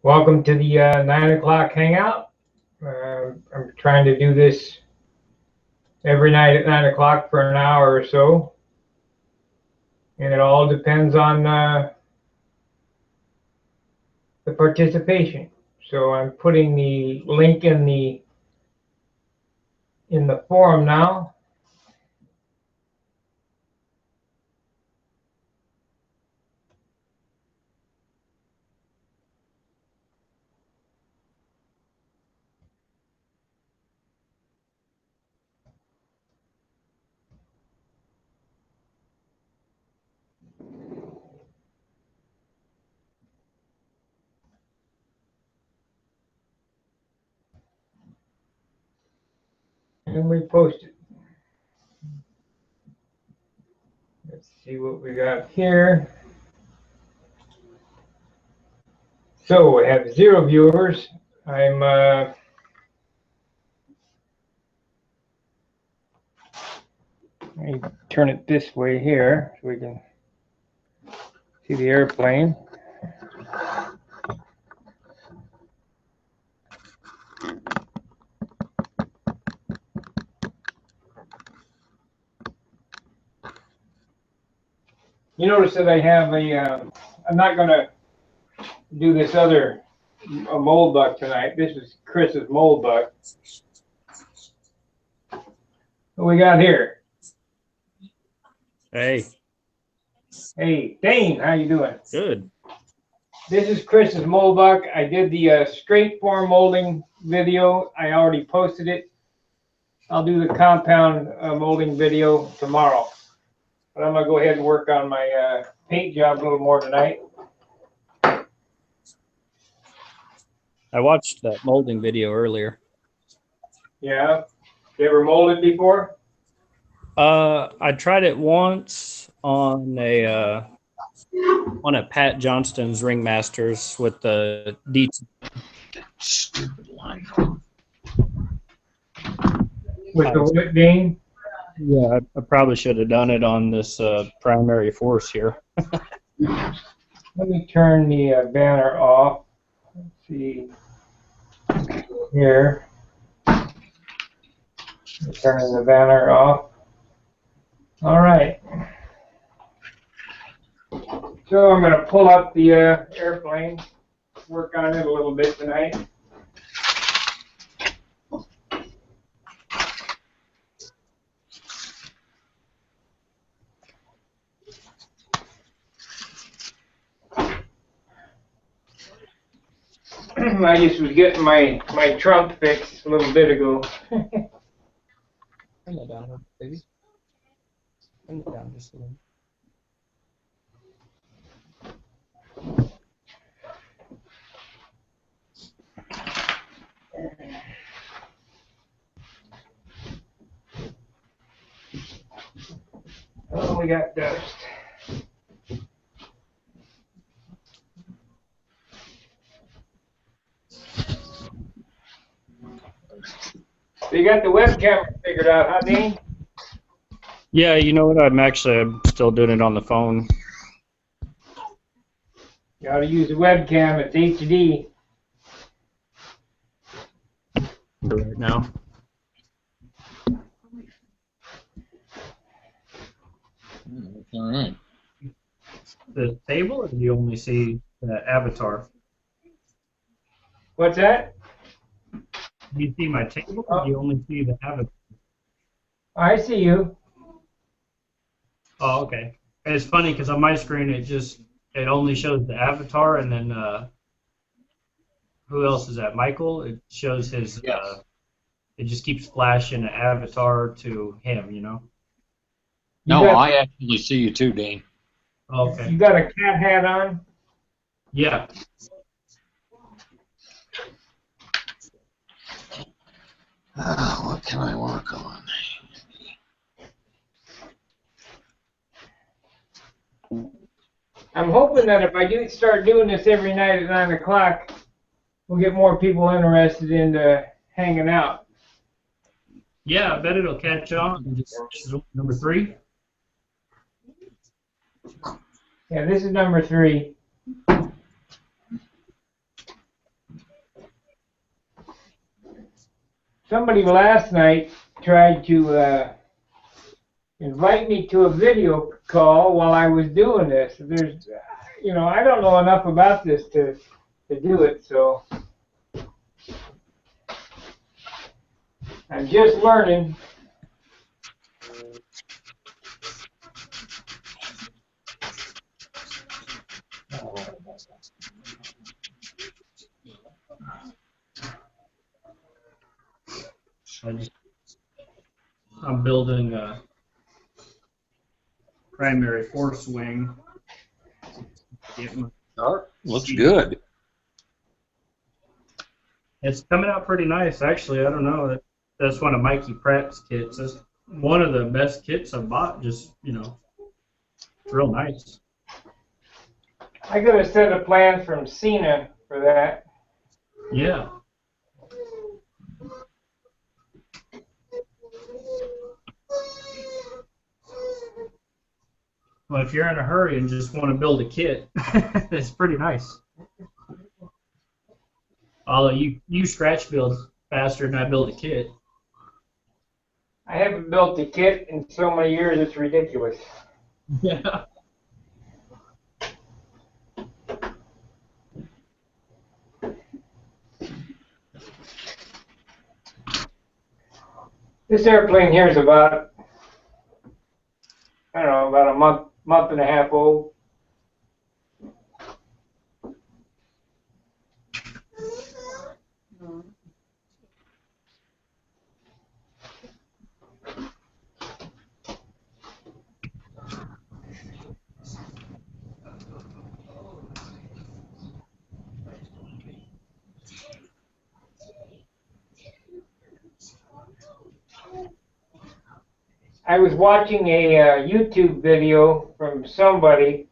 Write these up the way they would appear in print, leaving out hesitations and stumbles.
Welcome to the 9 o'clock Hangout. I'm trying to do this every night at 9 o'clock for an hour or so. And it all depends on the participation. So I'm putting the link in the forum now. And we post it. Let's see what we got here. So we have 0 viewers. I'm let me turn it this way here so we can see the airplane. You notice that I have I'm not going to do this other mold buck tonight. This is Chris's mold buck. What we got here? Hey. Hey, Dane, how you doing? Good. This is Chris's mold buck. I did the straight form molding video. I already posted it. I'll do the compound molding video tomorrow. But I'm going to go ahead and work on my paint job a little more tonight. I watched that molding video earlier. Yeah. You ever molded before? I tried it once on a Pat Johnston's Ringmasters with the D. Stupid line. With the what, Dane? Yeah, I probably should have done it on this primary force here. Let me turn the banner off. Let's see here. Turning the banner off. All right. So I'm going to pull up the airplane, work on it a little bit tonight. I just was getting my trunk fixed a little bit ago. Bring that down, baby. Bring it down just a little. Oh, we got dust. So you got the webcam figured out, huh, Dean? Yeah, you know what? I'm still doing it on the phone. You ought to use the webcam. It's HD. Right now. All right. The table, or do you only see the avatar? What's that? Do you see my table, or do you only see the avatar? I see you. Oh, okay. It's funny because on my screen it only shows the avatar, and then who else is that? Michael. It shows his. Yes. It just keeps flashing an avatar to him, you know. No, I actually see you too, Dean. Oh, okay. You got a cat hat on? Yeah. What can I work on? I'm hoping that if I do start doing this every night at 9 o'clock, we'll get more people interested in hanging out. Yeah, I bet it'll catch on. Number 3. Yeah, this is number 3. somebody last night tried to invite me to a video call while I was doing this. There's, I don't know enough about this to do it, so I'm just learning. I'm building a primary force wing. Looks good. It's coming out pretty nice, actually. I don't know. That's one of Mikey Pratt's kits. That's one of the best kits I've bought. Just, real nice. I got a set of plans from Cena for that. Yeah. Well, if you're in a hurry and just want to build a kit, it's pretty nice. Although you scratch build faster than I build a kit. I haven't built a kit in so many years, it's ridiculous. Yeah. This airplane here is about, I don't know, about a month and a half old. I was watching a YouTube video from somebody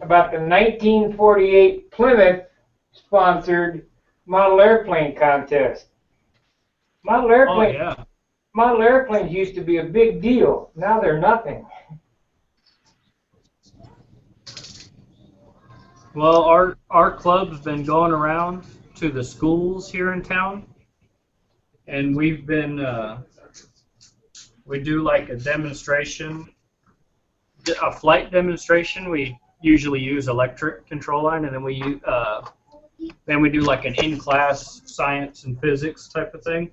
about the 1948 Plymouth sponsored model airplane contest. Model airplanes used to be a big deal. Now they're nothing. Well, our club's been going around to the schools here in town, and we've been we do like a demonstration, a flight demonstration. We usually use electric control line, and then we do like an in-class science and physics type of thing.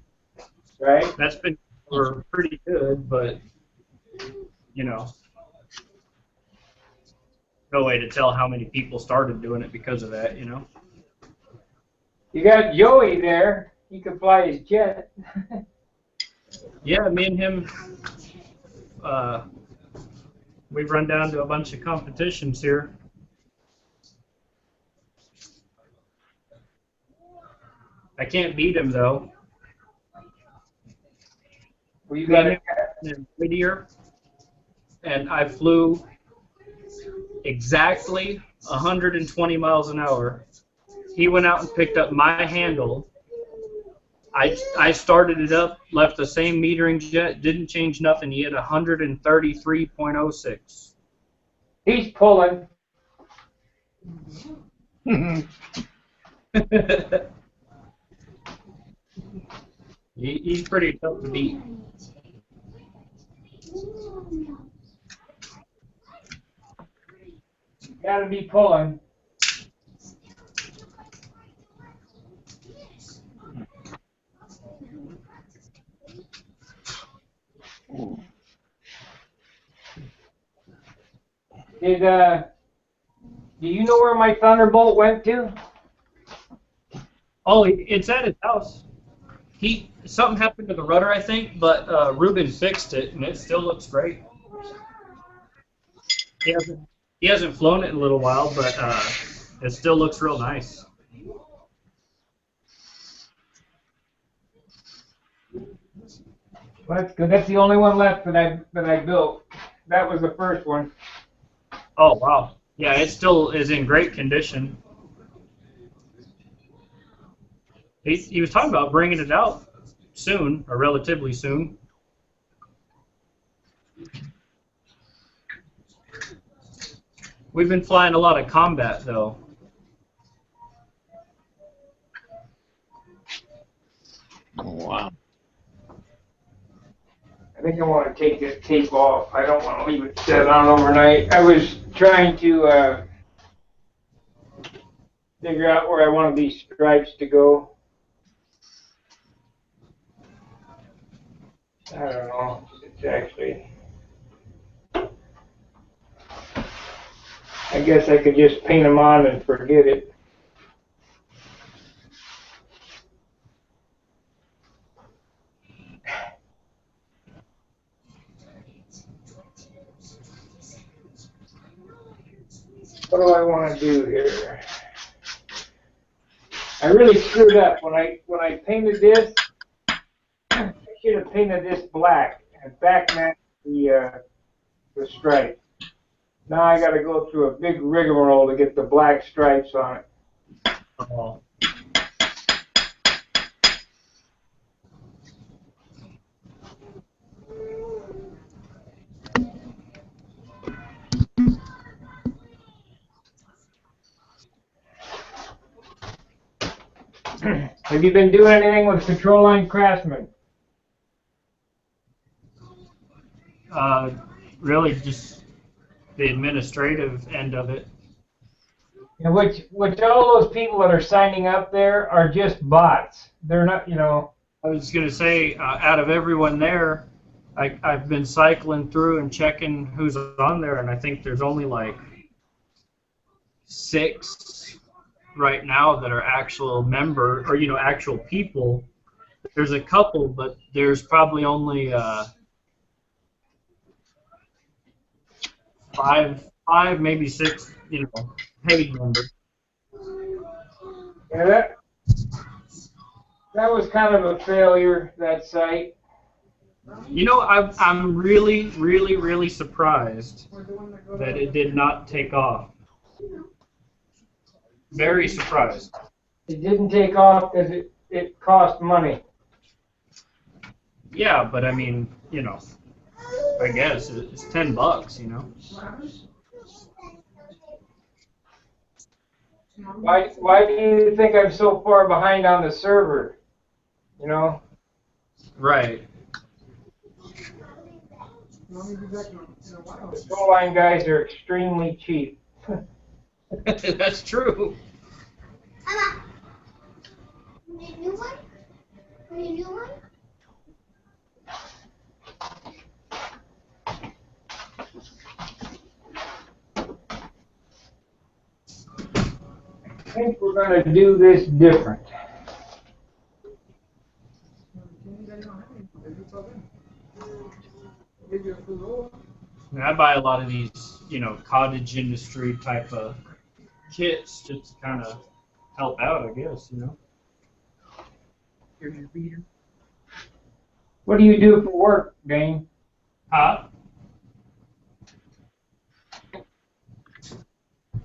Right. That's been pretty good, but no way to tell how many people started doing it because of that. You got Joey there. He can fly his jet. Yeah, me and him, we've run down to a bunch of competitions here. I can't beat him though. Well, you got in Whittier, and I flew exactly 120 miles an hour. He went out and picked up my handle. I started it up, left the same metering jet, didn't change nothing. He had 133.06. He's pulling. He's pretty tough to beat. Gotta be pulling. Do you know where my Thunderbolt went to? Oh, it's at his house. Something happened to the rudder, I think, but Ruben fixed it, and it still looks great. He hasn't flown it in a little while, but it still looks real nice. Well, that's good. That's the only one left that I built. That was the first one. Oh wow! Yeah, it still is in great condition. He was talking about bringing it out soon, or relatively soon. We've been flying a lot of combat though. Oh, Wow. I think I want to take this tape off. I don't want to leave it set on overnight. I was trying to figure out where I want these stripes to go. I don't know. It's actually... I guess I could just paint them on and forget it. What do I want to do here? I really screwed up when I painted this. I should have painted this black and back match the stripe. Now I got to go through a big rigmarole to get the black stripes on it. Oh. Have you been doing anything with Control Line Craftsman? Really just the administrative end of it. And which all those people that are signing up there are just bots. They're not, you know. I was going to say, out of everyone there, I've been cycling through and checking who's on there, and I think there's only like 6 right now that are actual member, or, you know, actual people. There's a couple, but there's probably only 5, maybe 6, you know, paid members. Yeah, that was kind of a failure, that site. You know, I'm really, really, really surprised that it did not take off. Very surprised. It didn't take off because it cost money. Yeah, but I mean, you know, I guess it's $10, you know. Why do you think I'm so far behind on the server? You know? Right. Control Line guys are extremely cheap. That's true. Mama, need a new one? Need a new one? I think we're going to do this different. I buy a lot of these, you know, cottage industry type of kits just to kind of help out, I guess, you know. Here's your beater. What do you do for work, Dane? Huh?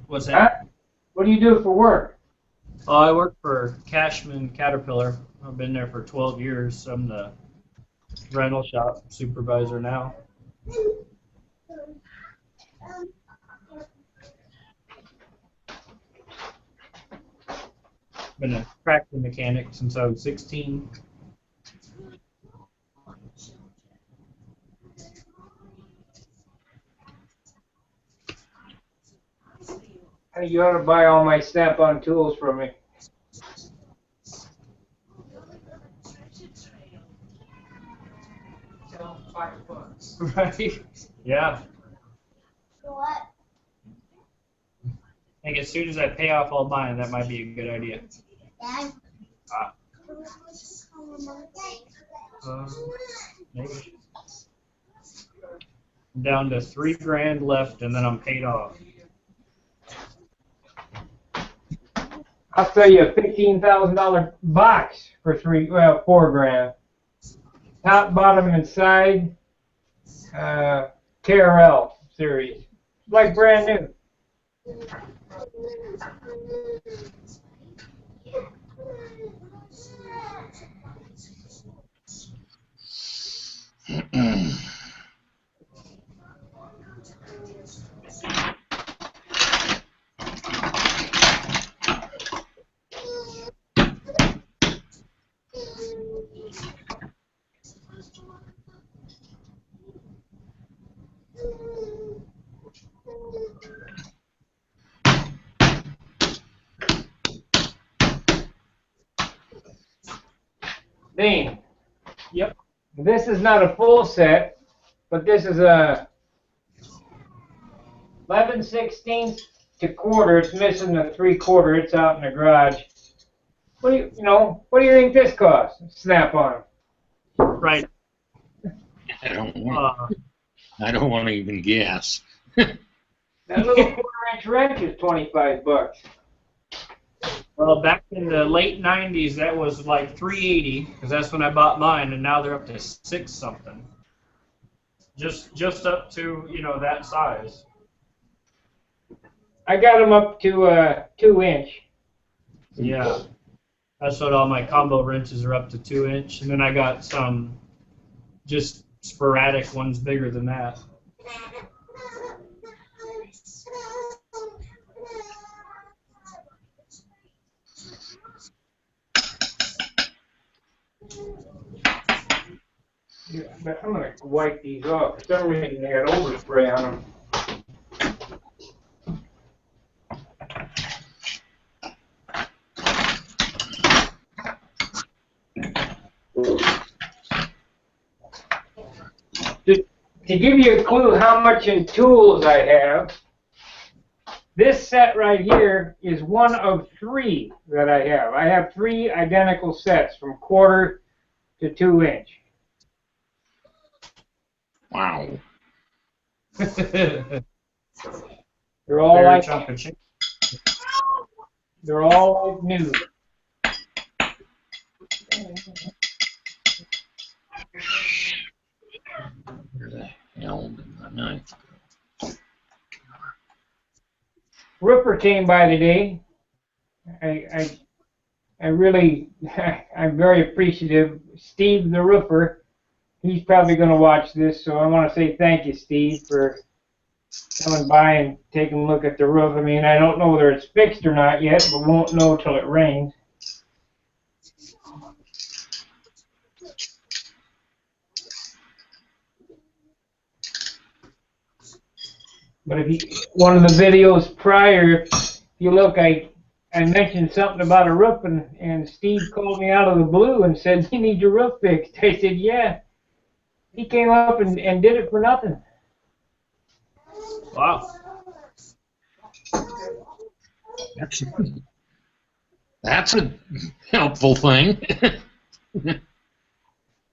What's that? What do you do for work? Oh, I work for Cashman Caterpillar. I've been there for 12 years. I'm the rental shop supervisor now. Been a tractor mechanic since I was 16. You ought to buy all my Snap-on tools from me. Right? Yeah. For what? I think as soon as I pay off all mine, that might be a good idea. Dad? Maybe. I'm down to $3,000 left, and then I'm paid off. I'll sell you a $15,000 box for $4,000. Top, bottom, and side. KRL series, like brand new. Dean. Yep. This is not a full set, but this is a 11/16 to quarter. It's missing the 3/4. It's out in the garage. What do you think this costs? Snap on. Right. I don't want to even guess. That little 1/4-inch wrench is $25. Well, back in the late '90s, that was like $380, because that's when I bought mine, and now they're up to $6 something. Just up to that size. I got them up to 2-inch. Yeah. That's what all my combo wrenches are, up to 2-inch, and then I got some just sporadic ones bigger than that. Yeah, but I'm gonna wipe these off. For some reason they got overspray on them. To give you a clue how much in tools I have, this set right here is one of 3 that I have. I have 3 identical sets from 1/4 to 2-inch. Wow. They're all like new. Where the hell did my knife go? Roofer came by today. I really, I'm very appreciative. Steve the roofer, he's probably going to watch this, so I want to say thank you, Steve, for coming by and taking a look at the roof. I mean, I don't know whether it's fixed or not yet, but won't know till it rains. But one of the videos prior, if you look, I mentioned something about a roof, and Steve called me out of the blue and said, "You need your roof fixed." I said, "Yeah." He came up and did it for nothing. Wow. That's a helpful thing.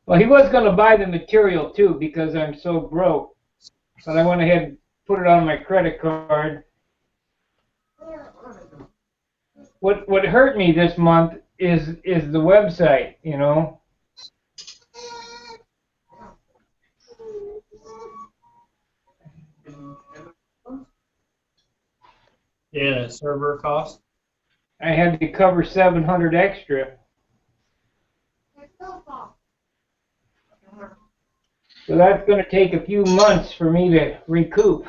Well, he was going to buy the material too because I'm so broke, but I went ahead and put it on my credit card. What hurt me this month is the website, you know. Yeah, server cost. I had to cover $700 extra. So that's going to take a few months for me to recoup.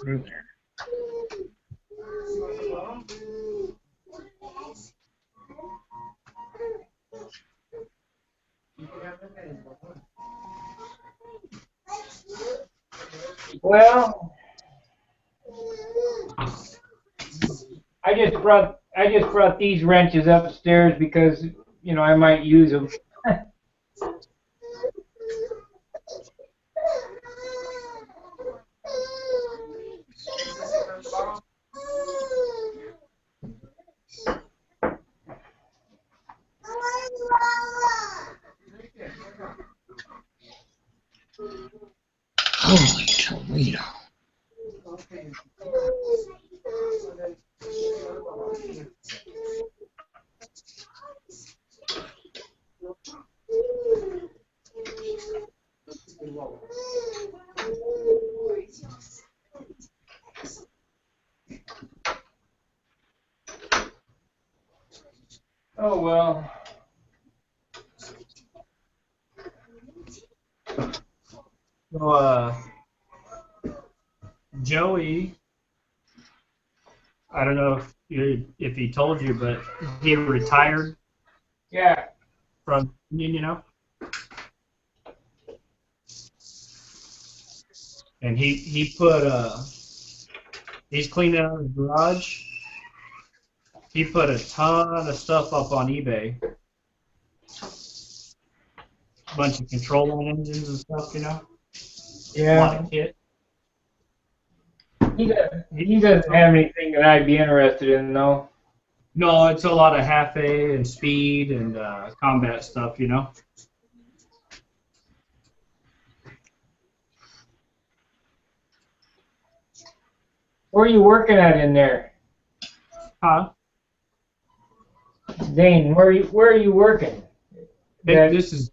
Through there. Well, I just brought these wrenches upstairs because, you know, I might use them. Holy Toledo. Oh well. So, Joey, I don't know if he told you, but he retired Yeah. from you know. And he put he's cleaning out his garage. He put a ton of stuff up on eBay. Bunch of controlling engines and stuff, you know. A lot Yeah. of kit. He doesn't have anything that I'd be interested in, though. No, it's a lot of half A and speed and combat stuff, you know. Where are you working at in there? Huh? Dane, where are you working? This is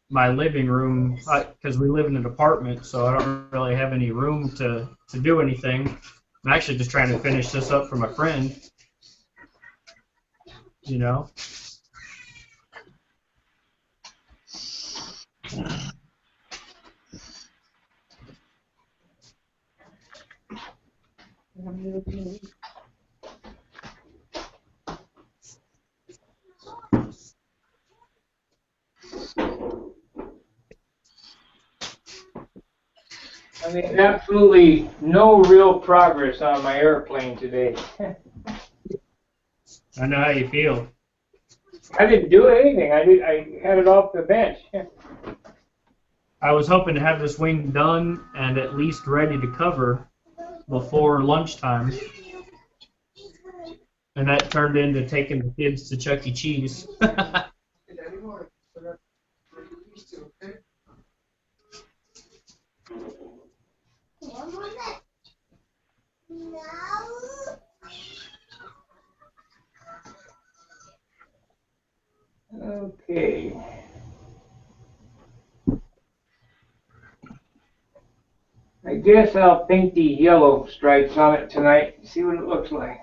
my living room because we live in an apartment, so I don't really have any room to do anything. I'm actually just trying to finish this up for my friend, you know. I mean, absolutely no real progress on my airplane today. I know how you feel. I didn't do anything. I had it off the bench. I was hoping to have this wing done and at least ready to cover before lunchtime. And that turned into taking the kids to Chuck E. Cheese. Okay. I guess I'll paint the yellow stripes on it tonight, see what it looks like.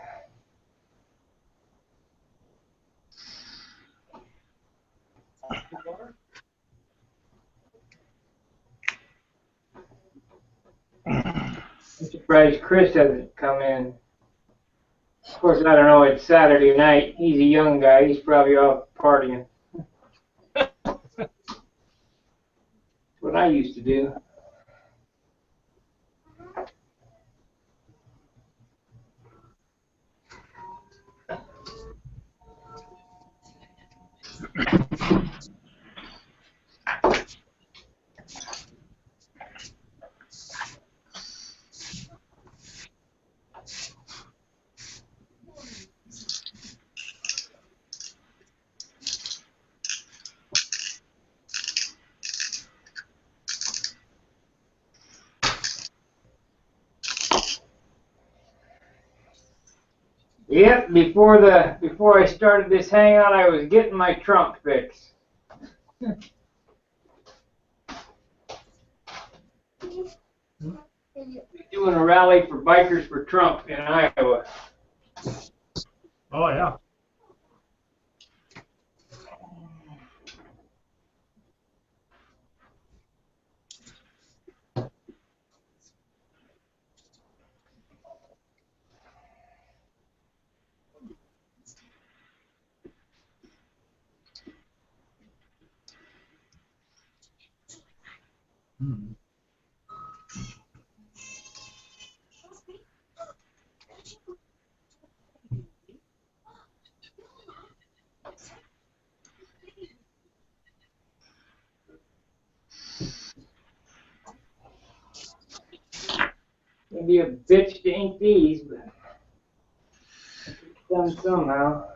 I'm surprised Chris hasn't come in. Of course, I don't know, it's Saturday night. He's a young guy, he's probably off partying. That's what I used to do. Yep, before I started this hangout, I was getting my trunk fixed. Doing a rally for Bikers for Trump in Iowa. Oh, yeah. Hmm. Maybe a bitch to ink these, but it's done somehow.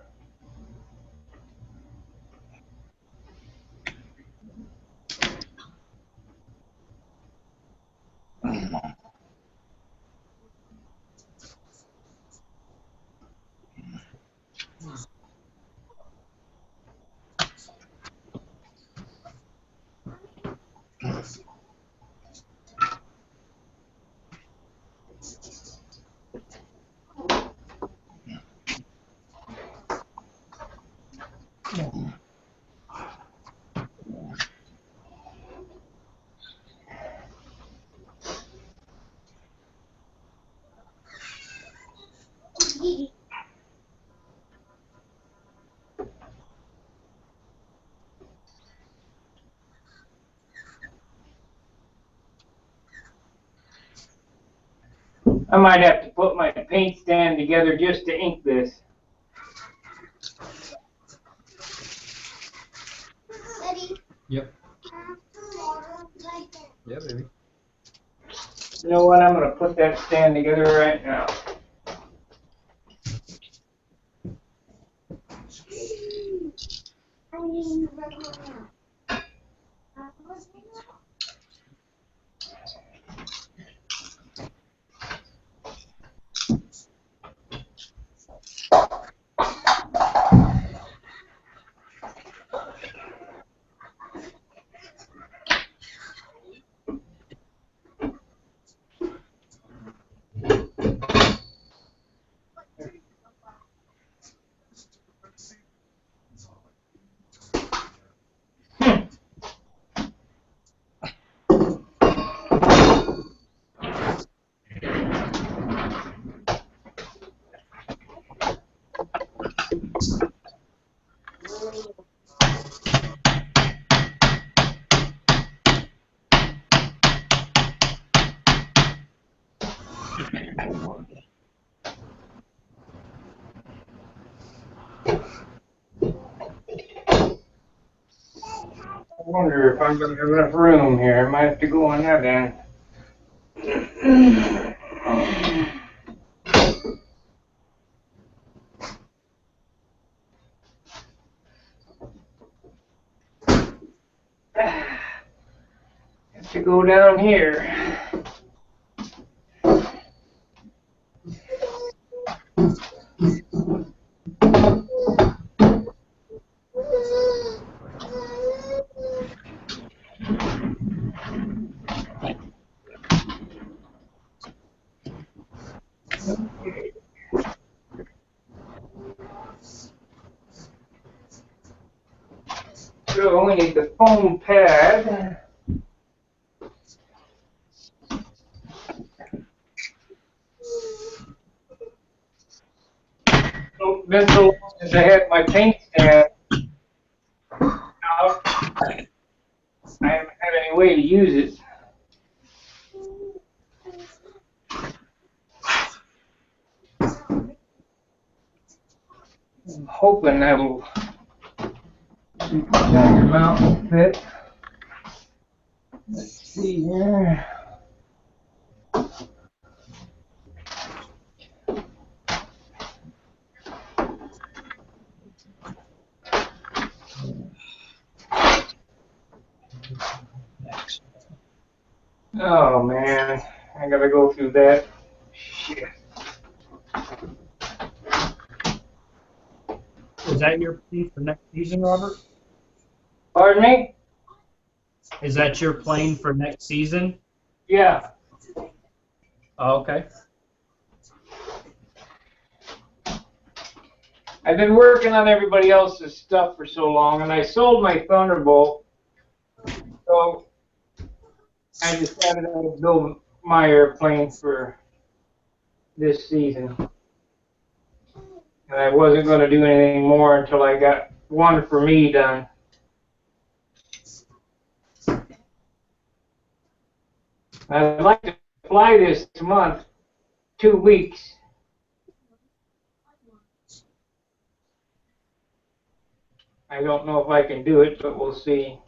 I might have to put my paint stand together just to ink this. Ready? Yep. Yeah, baby. You know what? I'm going to put that stand together right now. I need regular now. I wonder if I'm going to have enough room here. I might have to go on that end. Have to go down here. So we need the foam pad. So, been so long since I had my paint stand out, I haven't had any way to use it. I'm hoping that will keep down your mount a bit. Let's see here. Oh man, I gotta go through that. Shit. Is that your plane for next season, Robert? Pardon me? Is that your plane for next season? Yeah. Oh, okay. I've been working on everybody else's stuff for so long, and I sold my Thunderbolt, so I decided I would build my airplane for this season. And I wasn't going to do anything more until I got one for me done. I'd like to fly this month, 2 weeks. I don't know if I can do it, but we'll see.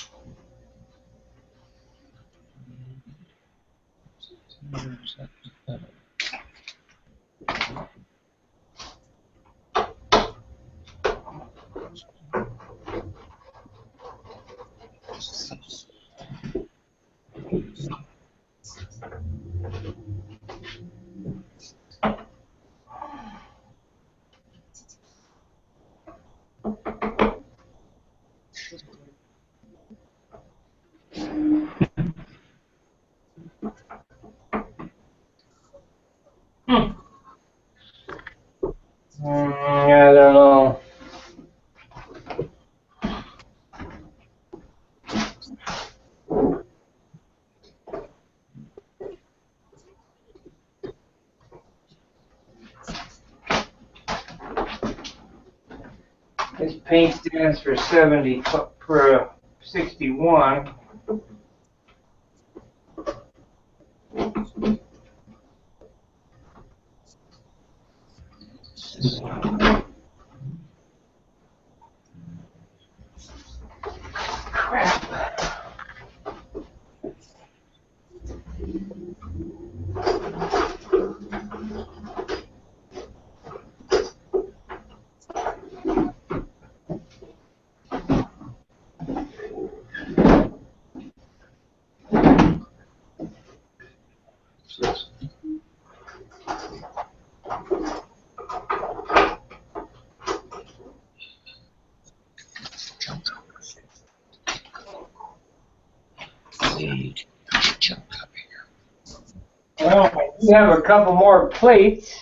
I don't know. This paint stands for 70 for 61. Junk up. Wait, junk up here. Well, I do have a couple more plates.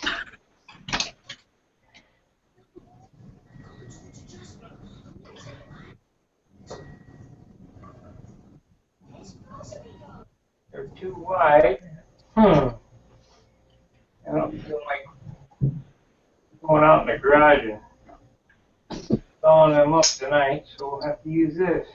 They're too wide. I don't feel like going out in the garage and thawing them up tonight, so we'll have to use this.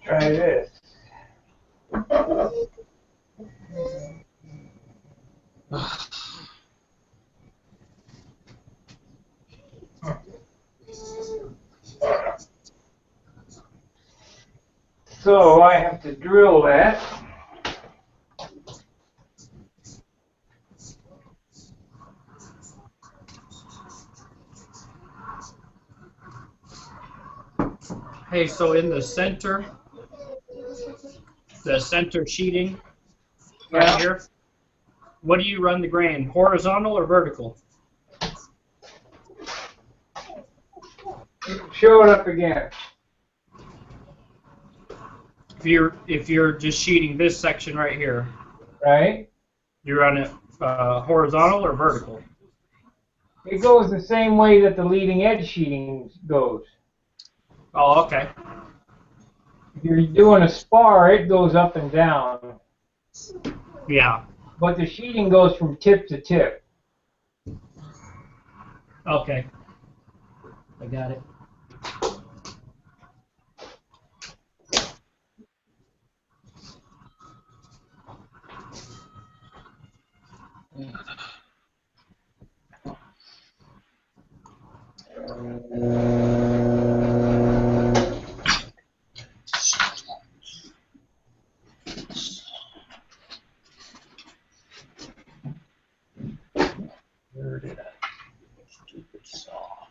Try this. So I have to drill that. Hey, so in the center sheeting right Yeah. here, what do you run the grain? Horizontal or vertical? Show it up again. If you're just sheeting this section right here, Right? you run it horizontal or vertical? It goes the same way that the leading edge sheeting goes. Oh, okay. If you're doing a spar, it goes up and down. Yeah. But the sheeting goes from tip to tip. Okay. I got it. Where did I? Stupid saw.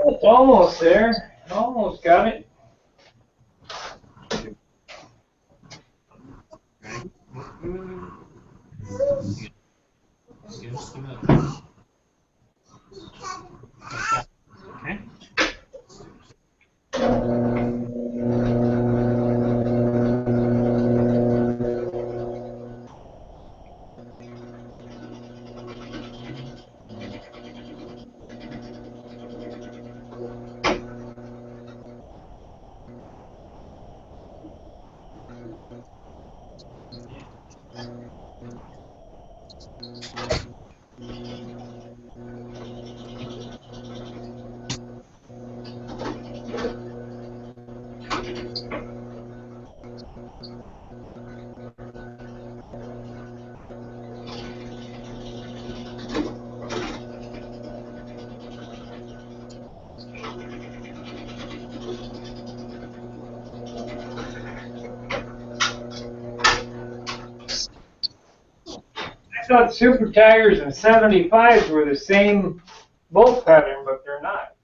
It's almost there. Almost got it. just a minute. Okay. I thought super tires and 75s were the same bolt pattern, but they're not.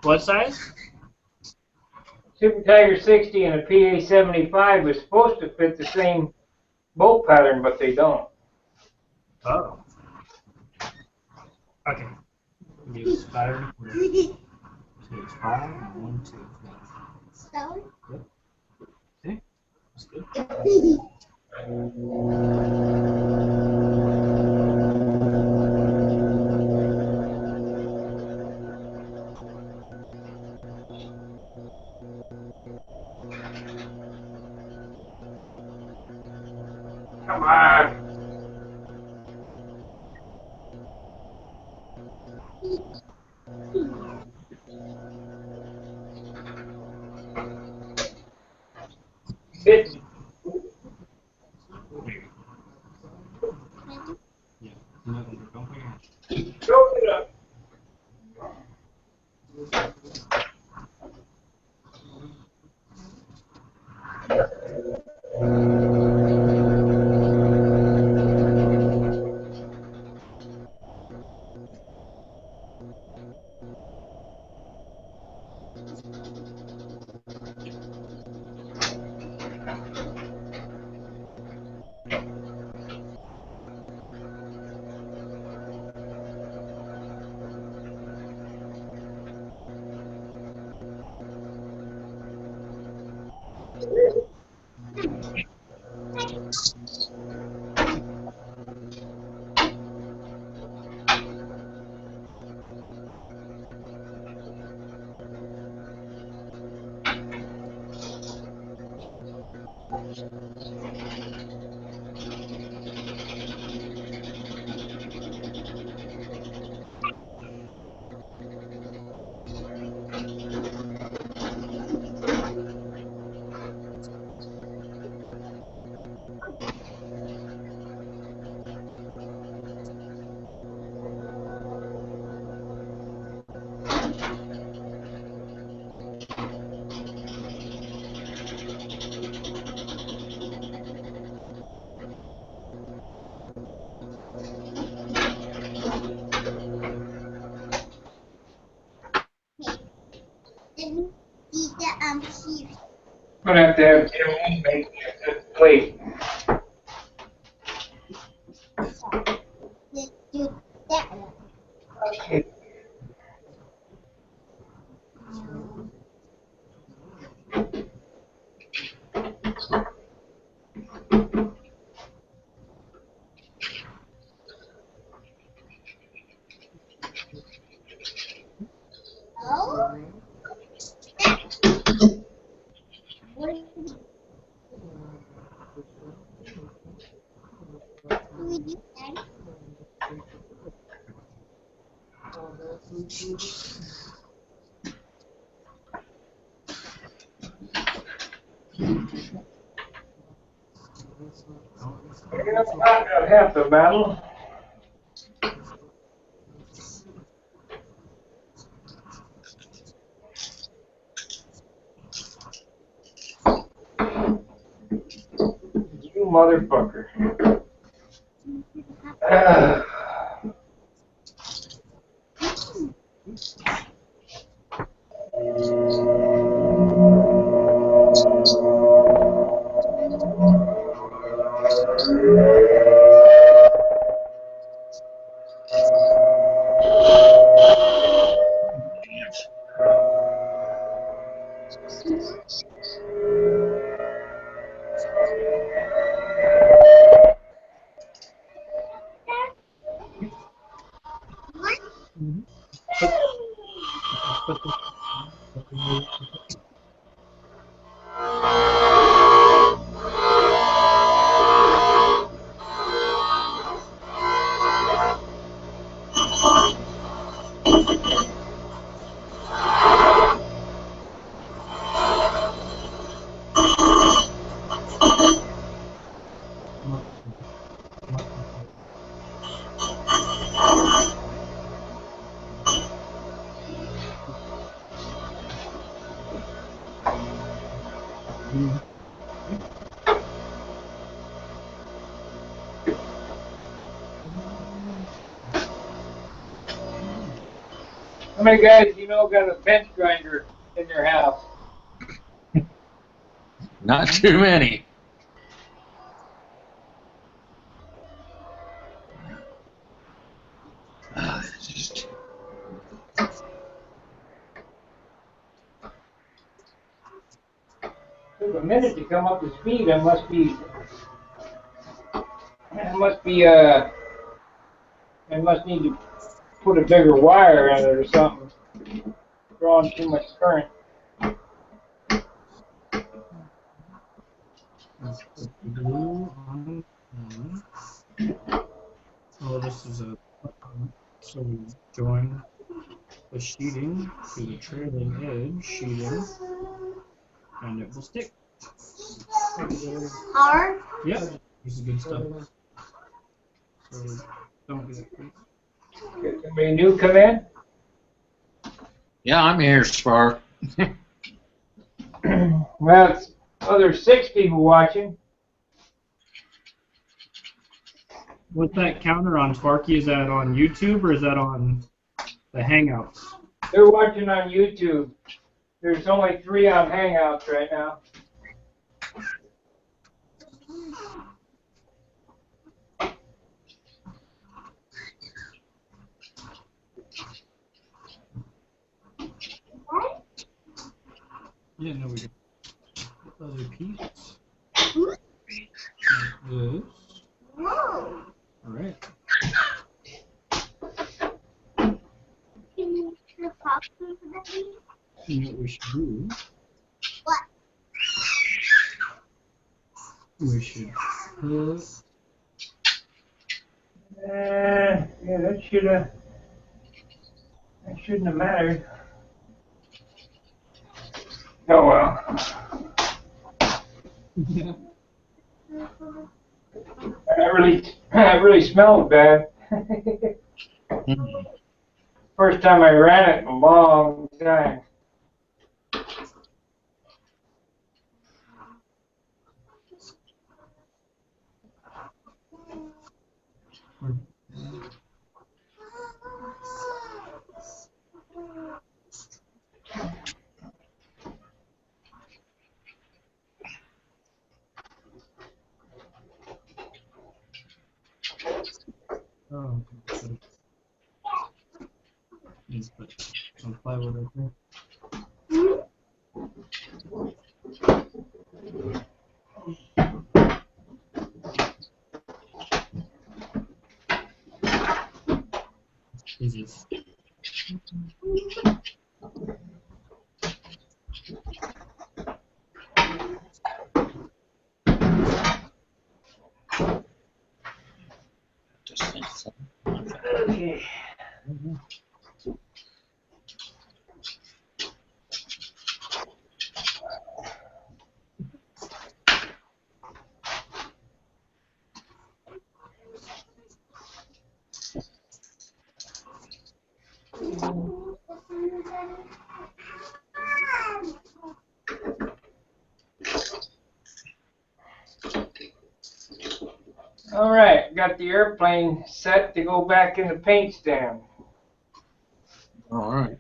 What size? Super Tiger 60 and a PA 75 was supposed to fit the same bolt pattern, but they don't. Oh. Okay. Use pattern. 2 is 5 and 1 2. Stone? See? That's good. Come on. Hit me. Yeah. Don't put your hand. Choke it up. Here. I'm gonna have to have Jim make a plate. Let's do that one. Okay. Oh? What do we do, Daddy? You know, not half the battle. You motherfucker. How many guys do you know got a bench grinder in their house? Not too many. It's just, Took a minute to come up to speed. I must be I must need to put a bigger wire in it or something. Drawing too much current. Oh, this is a. So we join the sheeting to the trailing edge sheeting, and it will stick. Hard? Yep, this is good stuff. So don't get it. Get somebody new come in? yeah, I'm here, Spark. Well, there's 6 people watching. What's that counter on, Sparky? Is that on YouTube or is that on the Hangouts? They're watching on YouTube. There's only 3 on Hangouts right now. Yeah, no, we do. Other piece. Like this. Whoa. Alright. Can you turn the popcorn for that? You know what we should do? What? We should put. Yeah, that shouldn't have mattered. Oh well. That really smelled bad. First time I ran it in a long time. Oh, okay. Just put some plywood right there. Jesus. Okay. All right, got the airplane set to go back in the paint stand. All right.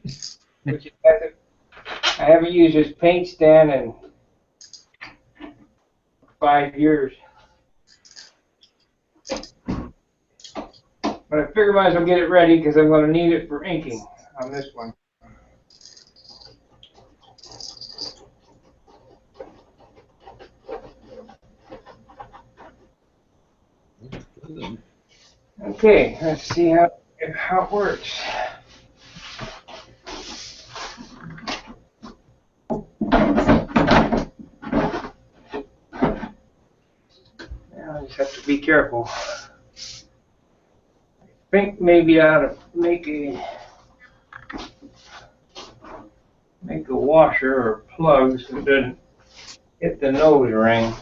Which I haven't used this paint stand in 5 years. But I figure might as well get it ready because I'm going to need it for inking on this one. Okay, let's see how it works. Now I just have to be careful. I think maybe I ought to make a washer or plug so it doesn't hit the nose ring.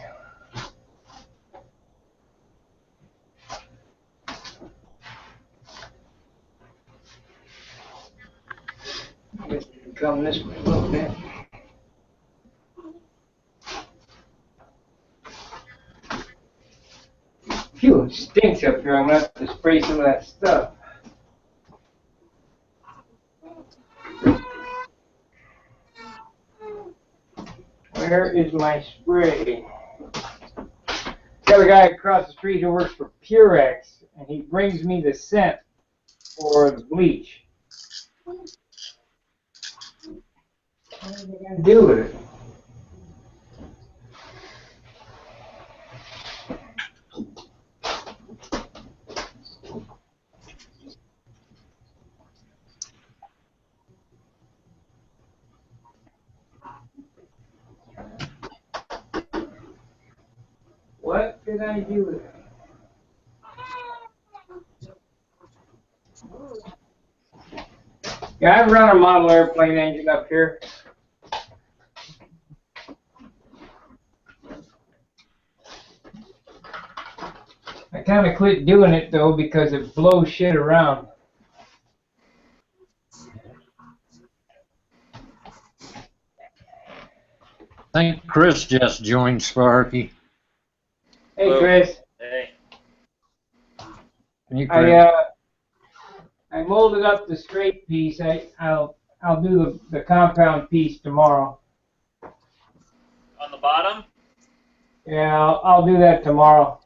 Come this way a little bit. Phew, it stinks up here. I'm going to have to spray some of that stuff. Where is my spray? Got a guy across the street who works for Purex, and he brings me the scent for the bleach. What am I going to do with it? What did I do with it? Yeah, I've run a model airplane engine up here. I kind of quit doing it though because it blows shit around. I think Chris just joined Sparky. Hey, Hello. Chris. Hey. Hey, Chris. I molded up the straight piece. I'll do the compound piece tomorrow. On the bottom? Yeah, I'll do that tomorrow.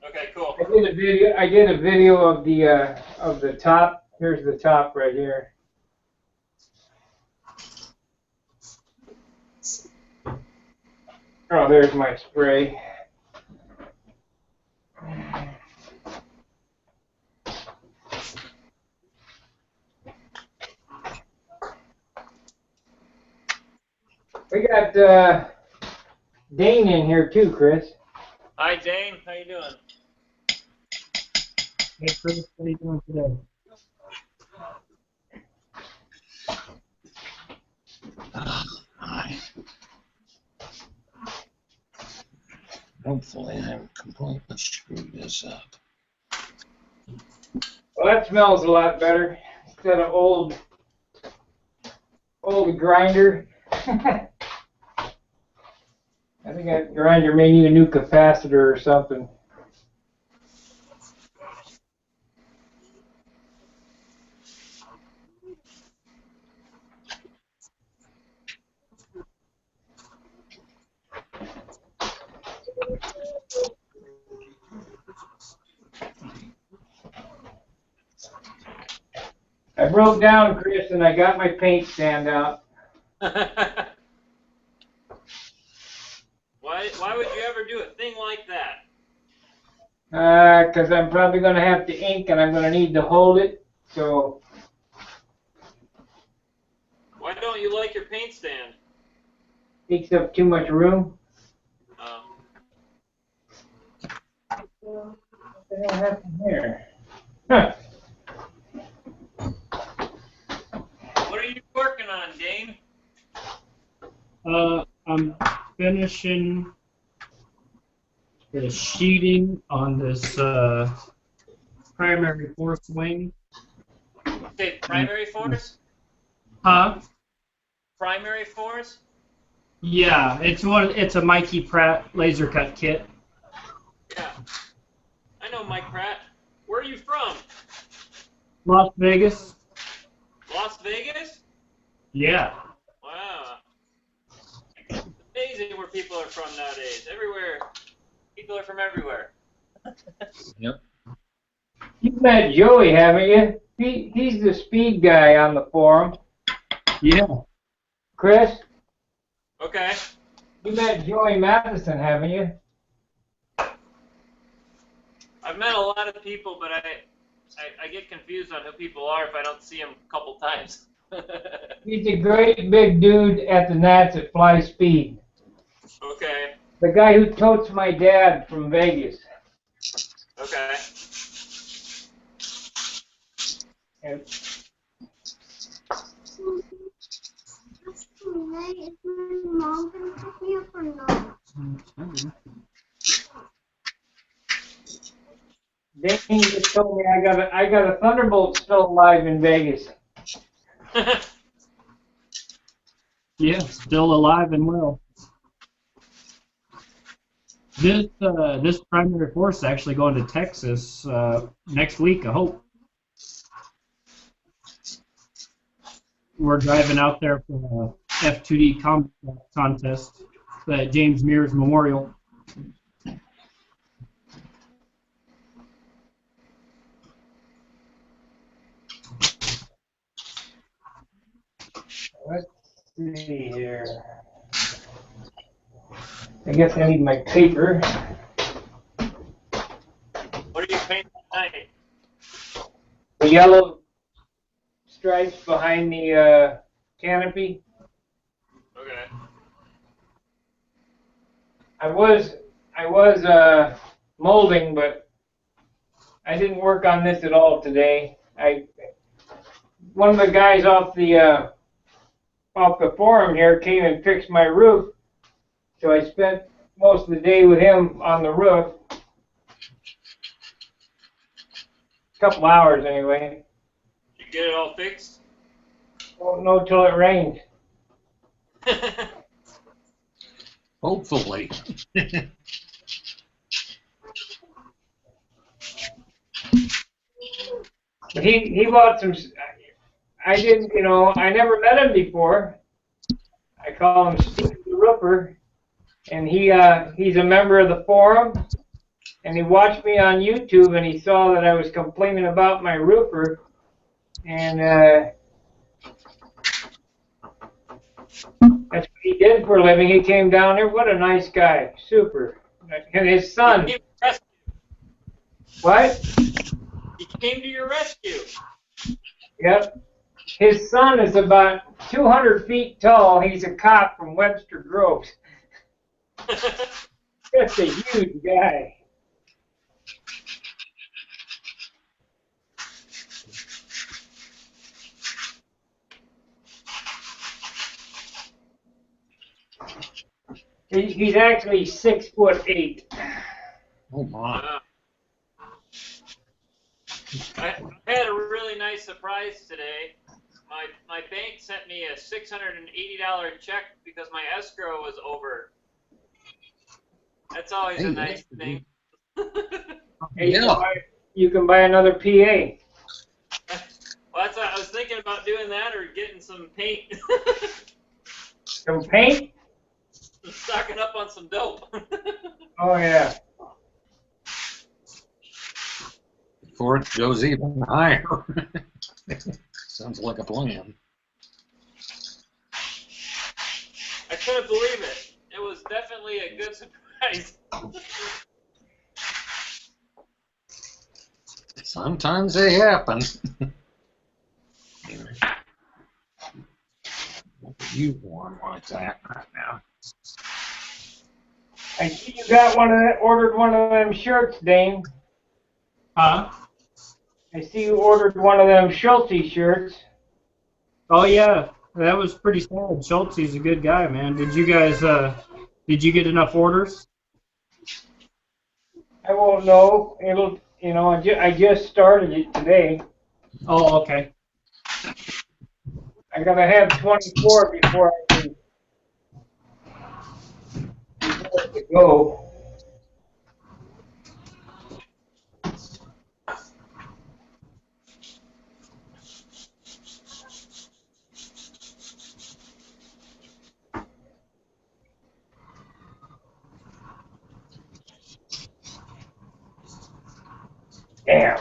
Okay, cool. I did a video of the top. Here's the top right here. Oh, there's my spray. We got Dane in here too, Chris. Hi, Dane. How you doing? Hey Chris, what are you doing today? Hopefully I haven't completely screwed this up. Well, that smells a lot better instead of old grinder. I think that grinder may need a new capacitor or something. I broke down, Chris, and I got my paint stand out. Why would you ever do a thing like that? Because I'm probably going to have to ink and I'm going to need to hold it. So Why don't you like your paint stand? takes up too much room. What the hell happened here? Huh. What are you working on, Dane? I'm finishing the sheeting on this primary force wing. Okay, primary force? Huh? Primary force? Yeah, it's a Mikey Pratt laser cut kit. Yeah. I know Mike Pratt. Where are you from? Las Vegas. Las Vegas? Yeah. Wow. It's amazing where people are from nowadays. Everywhere. People are from everywhere. Yep. You've met Joey, haven't you? He's the speed guy on the forum. Yeah. Chris, Okay. you met Joey Matheson, haven't you? I've met a lot of people, but I get confused on who people are if I don't see them a couple times. He's a great big dude at the Nats at Fly Speed. Okay. The guy who totes my dad from Vegas. Okay. And That's tonight. Is my mom gonna pick me up or not? Dane just told me I got a Thunderbolt still alive in Vegas. Yeah, still alive and well. This primary force is actually going to Texas next week, I hope. We're driving out there for a F2D contest at James Mears Memorial. Let's see here. I guess I need my paper. What are you painting tonight? The yellow stripes behind the canopy. Okay. I was molding, but I didn't work on this at all today. One of the guys off the forum here came and fixed my roof, so I spent most of the day with him on the roof. A couple hours anyway. Did you get it all fixed? Won't know till it rains. Hopefully. But he bought some. I didn't, I never met him before. I call him Steve the Roofer, and he's a member of the forum, and he watched me on YouTube, and he saw that I was complaining about my roofer, and that's what he did for a living. He came down there. What a nice guy, super. And his son. He came to your rescue. What? He came to your rescue. Yep. His son is about 200 feet tall. He's a cop from Webster Groves. Just a huge guy. He's actually 6'8". Oh my. I had a really nice surprise today. My bank sent me a $680 check because my escrow was over. That's always a nice thing. Hey, Yeah. you can buy another PA. Well, I was thinking about doing that or getting some paint. Some paint? Stocking up on some dope. Oh, yeah. Before it goes even higher. Sounds like a plan. I couldn't believe it. It was definitely a good surprise. Sometimes they happen. You one like that right now. I see you ordered one of them shirts, Dane. Huh? I see you ordered one of them Schulte shirts. Oh yeah, that was pretty sad. Schulte's a good guy, man. Did you guys did you get enough orders? I won't know. I just started it today. Oh, okay. I gotta have 24 before I can go. Damn.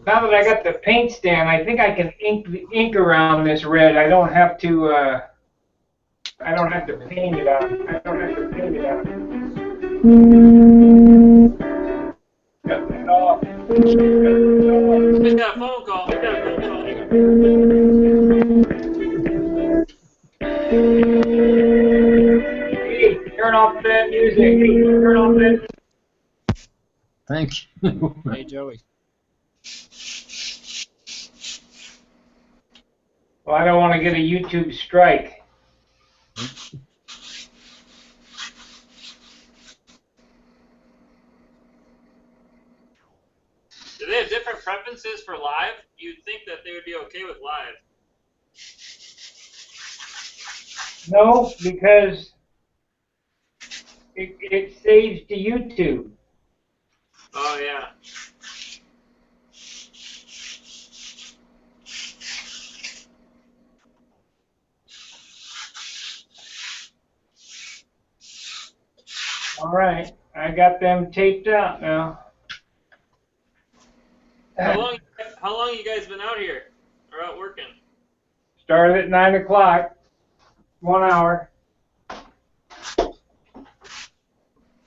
Now that I got the paint stand, I think I can ink around this red. I don't have to. I don't have to paint it on. I don't have to paint it on. Cut that off. Just got a phone call. Hey, turn off that music. Hey, turn off that. Thank you. Hey, Joey. Well, I don't want to get a YouTube strike. Do they have different preferences for live? You'd think that they would be okay with live. No, because it saves to YouTube. Oh yeah. All right, I got them taped out now. How long you guys been out here or out working? Started at 9 o'clock, 1 hour.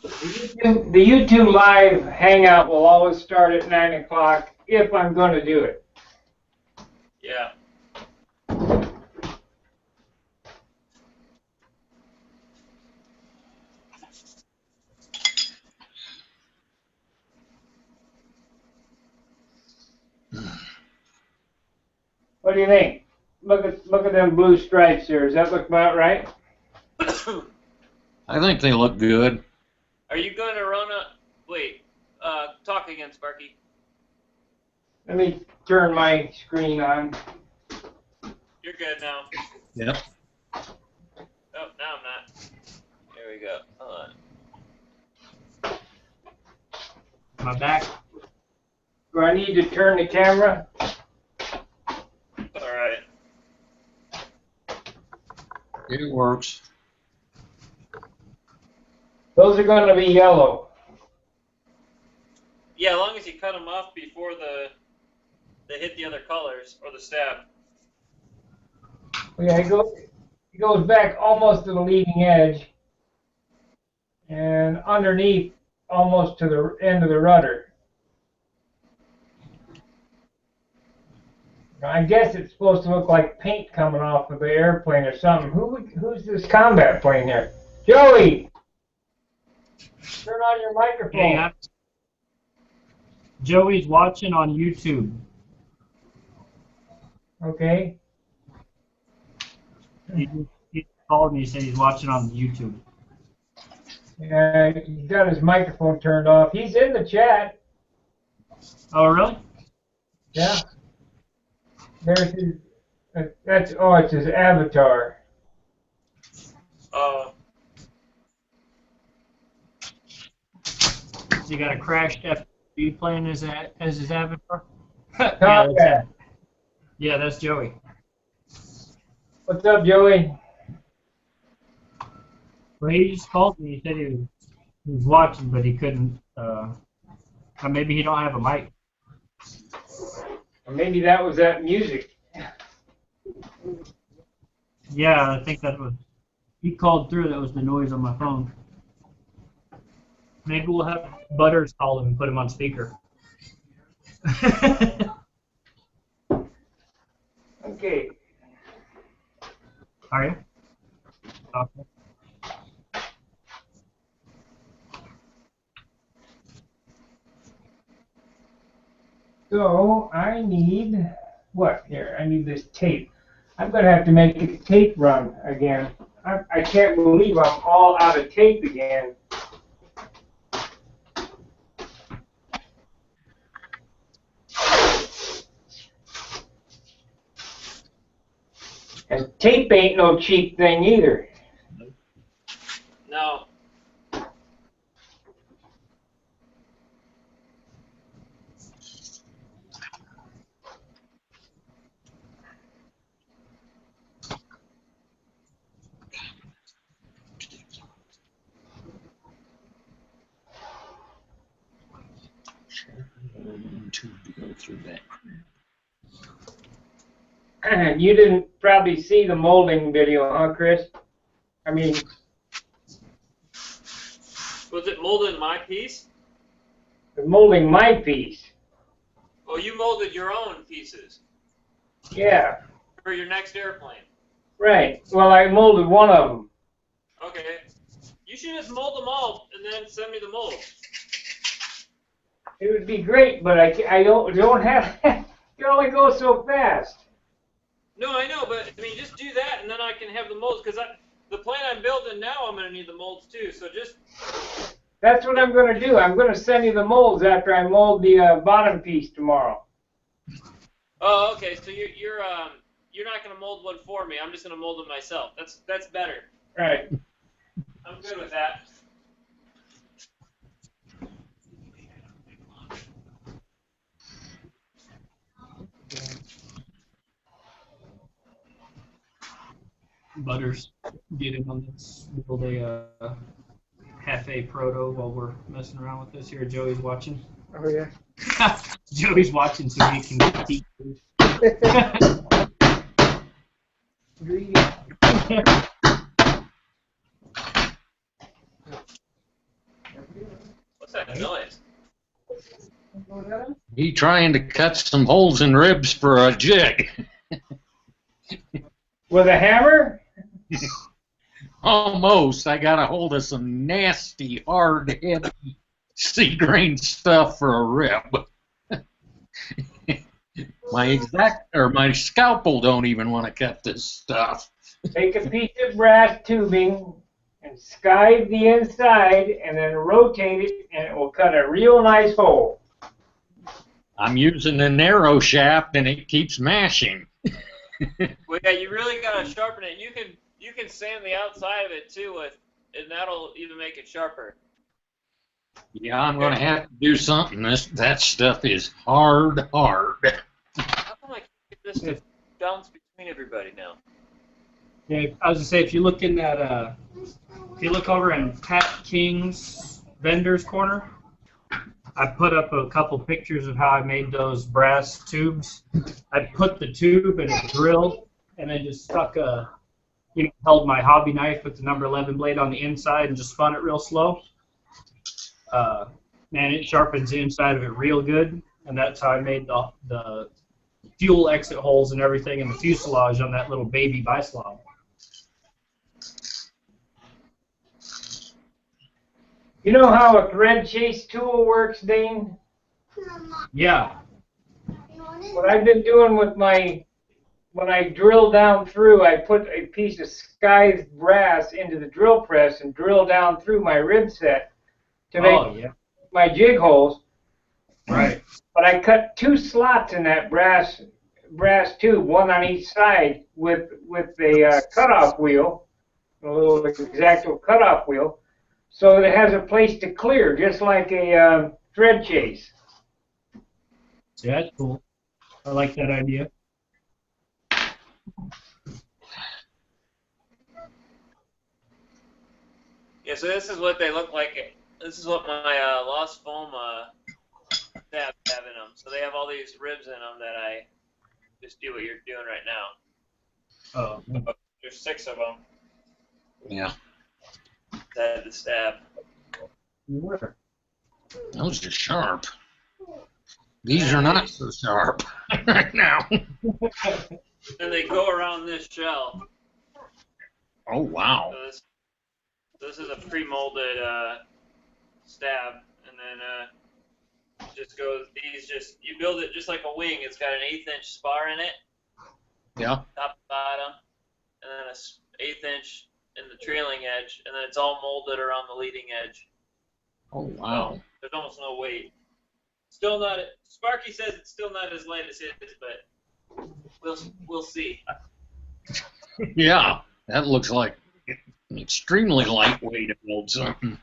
The YouTube live hangout will always start at 9 o'clock if I'm going to do it. Yeah. What do you think? Look at them blue stripes there. Does that look about right? I think they look good. Are you going to run a? Wait. Talk again, Sparky. Let me turn my screen on. You're good now. Yep. Oh, now I'm not. Here we go. Hold on. My back. Do I need to turn the camera? All right. It works. Those are going to be yellow. Yeah, as long as you cut them off before they hit the other colors or the stab. Yeah, it goes back almost to the leading edge, and underneath almost to the end of the rudder. I guess it's supposed to look like paint coming off of the airplane or something. Who's this combat plane here? Joey! Turn on your microphone. Yeah. Joey's watching on YouTube. Okay. He called me and said he's watching on YouTube. Yeah, he's got his microphone turned off. He's in the chat. Oh, really? Yeah. There's his. It's his avatar. Oh. So you got a crashed FPV plane as his avatar? Combat. Yeah, that's Joey. What's up, Joey? Well, he just called me. He said he was watching, but he couldn't. Or maybe he don't have a mic. Or maybe that was that music. Yeah, I think that was. He called through. That was the noise on my phone. Maybe we'll have Butters call him and put him on speaker. Okay. Are you? Okay. So I need what here? I need this tape. I'm gonna have to make a tape run again. I can't believe I'm all out of tape again. And tape ain't no cheap thing either. No. tube to go through that. You didn't probably see the molding video, huh, Chris? I mean, Was it molded in my piece? molding my piece. Oh, you molded your own pieces Yeah, for your next airplane. right. Well, I molded one of them. Okay. You should just mold them all and then send me the molds. It would be great, but I don't have. You only go so fast. No, I know, but I mean, just do that and then I can have the molds because the plane I'm building now, I'm gonna need the molds too. So just. That's what I'm going to do. I'm going to send you the molds after I mold the bottom piece tomorrow. Oh, okay. So you're not gonna mold one for me. I'm just gonna mold them myself. That's better. Right. I'm good with that. Butters, get in on this. Build a half-A proto while we're messing around with this here. Joey's watching. Oh yeah. Joey's watching so he can critique. What's that noise? He trying to cut some holes in ribs for a jig. With a hammer? Almost. I got a hold of some nasty, hard, heavy, sea-grain stuff for a rib. My scalpel don't even want to cut this stuff. Take a piece of brass tubing and skive the inside and then rotate it and it will cut a real nice hole. I'm using a narrow shaft and it keeps mashing. Well, yeah, you really gotta sharpen it. You can sand the outside of it too and that'll even make it sharper. Yeah, I'm going to have to do something. That stuff is hard. How come I can't get this to bounce between everybody now? Yeah, I was gonna say if you look in that, if you look over in Pat King's vendors corner, I put up a couple pictures of how I made those brass tubes. I put the tube in a drill and then just stuck held my hobby knife with the number 11 blade on the inside and just spun it real slow. Man, it sharpens the inside of it real good, and that's how I made the fuel exit holes and everything in the fuselage on that little baby bislog. You know how a thread chase tool works, Dane? Yeah. What I've been doing with when I drill down through, I put a piece of skived brass into the drill press and drill down through my rib set to make my jig holes. Right. But I cut 2 slots in that brass tube, one on each side, with a cutoff wheel, a little X-Acto cutoff wheel, so that it has a place to clear, just like a thread chase. Yeah, that's cool. I like that idea. Yeah, so this is what they look like. This is what my Lost Foam stabs have in them. So they have all these ribs in them that I just do what you're doing right now. Oh. There's 6 of them Yeah. that had the stab. Where? Those are sharp. These are not so sharp right now. And they go around this shell. Oh, wow. So this is a pre-molded stab, and then just goes. You build it just like a wing. It's got an 1/8-inch spar in it. Yeah. Top and bottom, and then a 1/8 inch in the trailing edge, and then it's all molded around the leading edge. Oh, wow. So there's almost no weight. Still not. Sparky says it's still not as light as his, but we'll see. Yeah, that looks like an extremely lightweight to build something.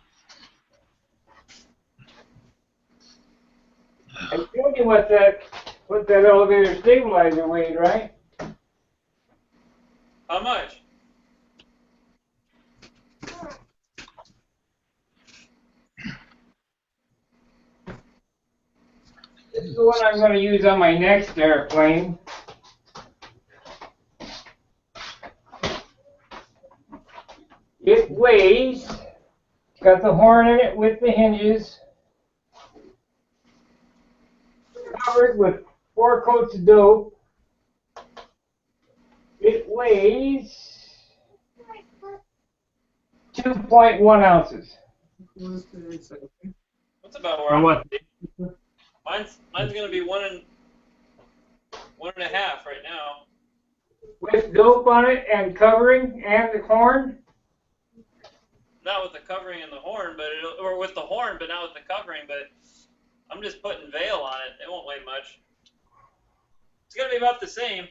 I told you what that elevator stabilizer weighed, right? How much? is the one I'm going to use on my next airplane. It weighs, it's got the horn in it with the hinges, covered with 4 coats of dope. It weighs 2.1 ounces. That's about where Or I'm what? Mine's gonna be one and a half right now. With dope on it and covering and the horn. Not with the covering and the horn, but or with the horn, but not with the covering. But I'm just putting veil on it. It won't weigh much. It's gonna be about the same.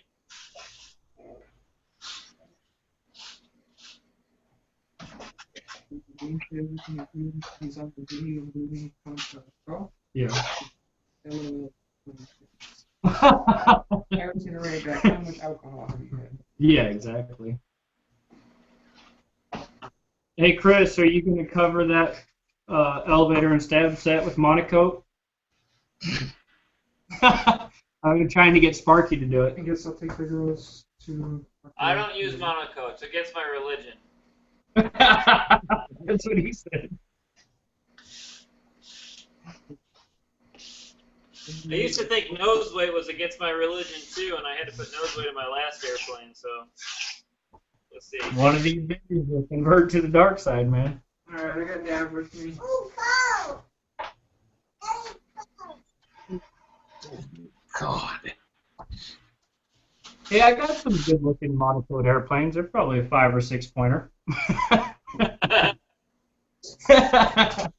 Yeah. Aaron's gonna write back how much alcohol have you had? Yeah, exactly. Hey, Chris, are you going to cover that elevator and stab set with Monaco? I'm trying to get Sparky to do I it. guess I'll take the girls to. I don't use Monaco. It's against my religion. That's what he said. I used to think nose weight was against my religion too, and I had to put nose weight in my last airplane. So let's see. One of these babies will convert to the dark side, man. Alright, I got Dad with me. God. Hey, I got some good-looking monocled airplanes. They're probably a 5 or 6 pointer. Never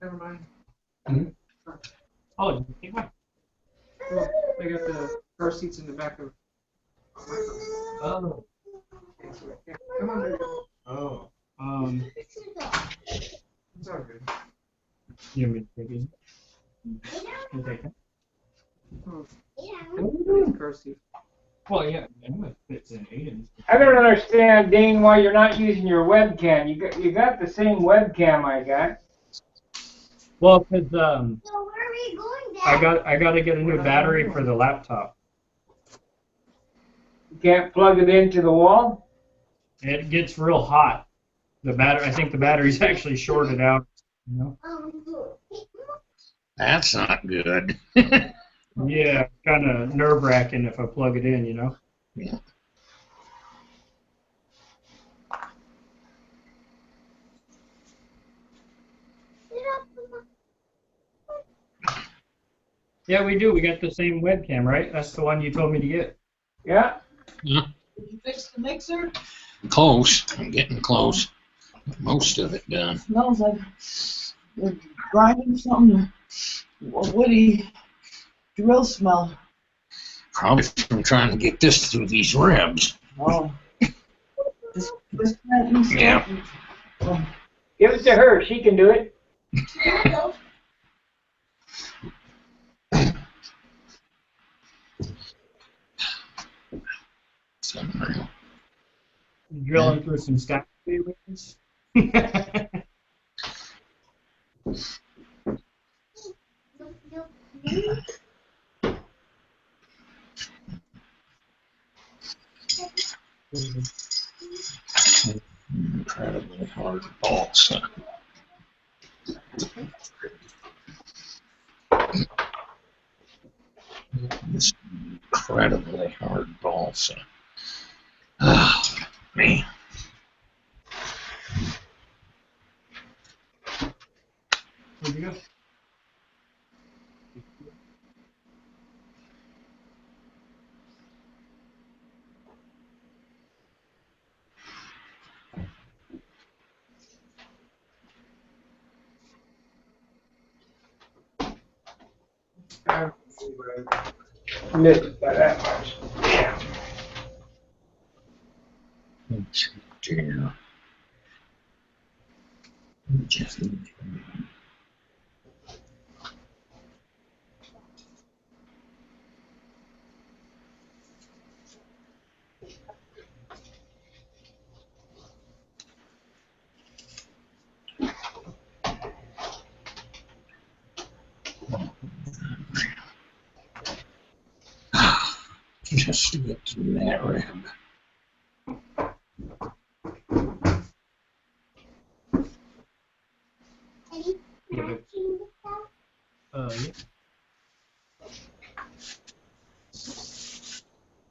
mind. Oh, take mine. Well, I got the car seats in the back of. Oh. Yeah, come on, baby. Oh. It's all good. You want me to take it? You take it? Oh, What are you doing? car seat. Well, yeah, I know it fits in Aiden's. I don't understand, Dane, why you're not using your webcam. You got the same webcam I got. Well, because So where are we going, Dad? I got to get a new battery for the laptop. You can't plug it into the wall. It gets real hot. I think the battery's actually shorted out. You know? That's not good. Yeah, kind of nerve-wracking if I plug it in, you know. Yeah. Yeah, we do. We got the same webcam, right? That's the one you told me to get. Yeah. Yeah. Did you fix the mixer? Close. I'm getting close. Most of it done. Smells like they're grinding something. A woody drill smell. Probably from trying to get this through these ribs. Oh. Just that and stuff. Yeah. Oh. Give it to her. She can do it. It's unreal. Drilling through some skywayers. Incredibly hard balsa. This incredibly hard balsa. Oh, man. Where'd you go? I missed it by that much. Yeah. Dear. Just Just get to that rib. Eddie, Yeah, can I see this stuff? Yeah.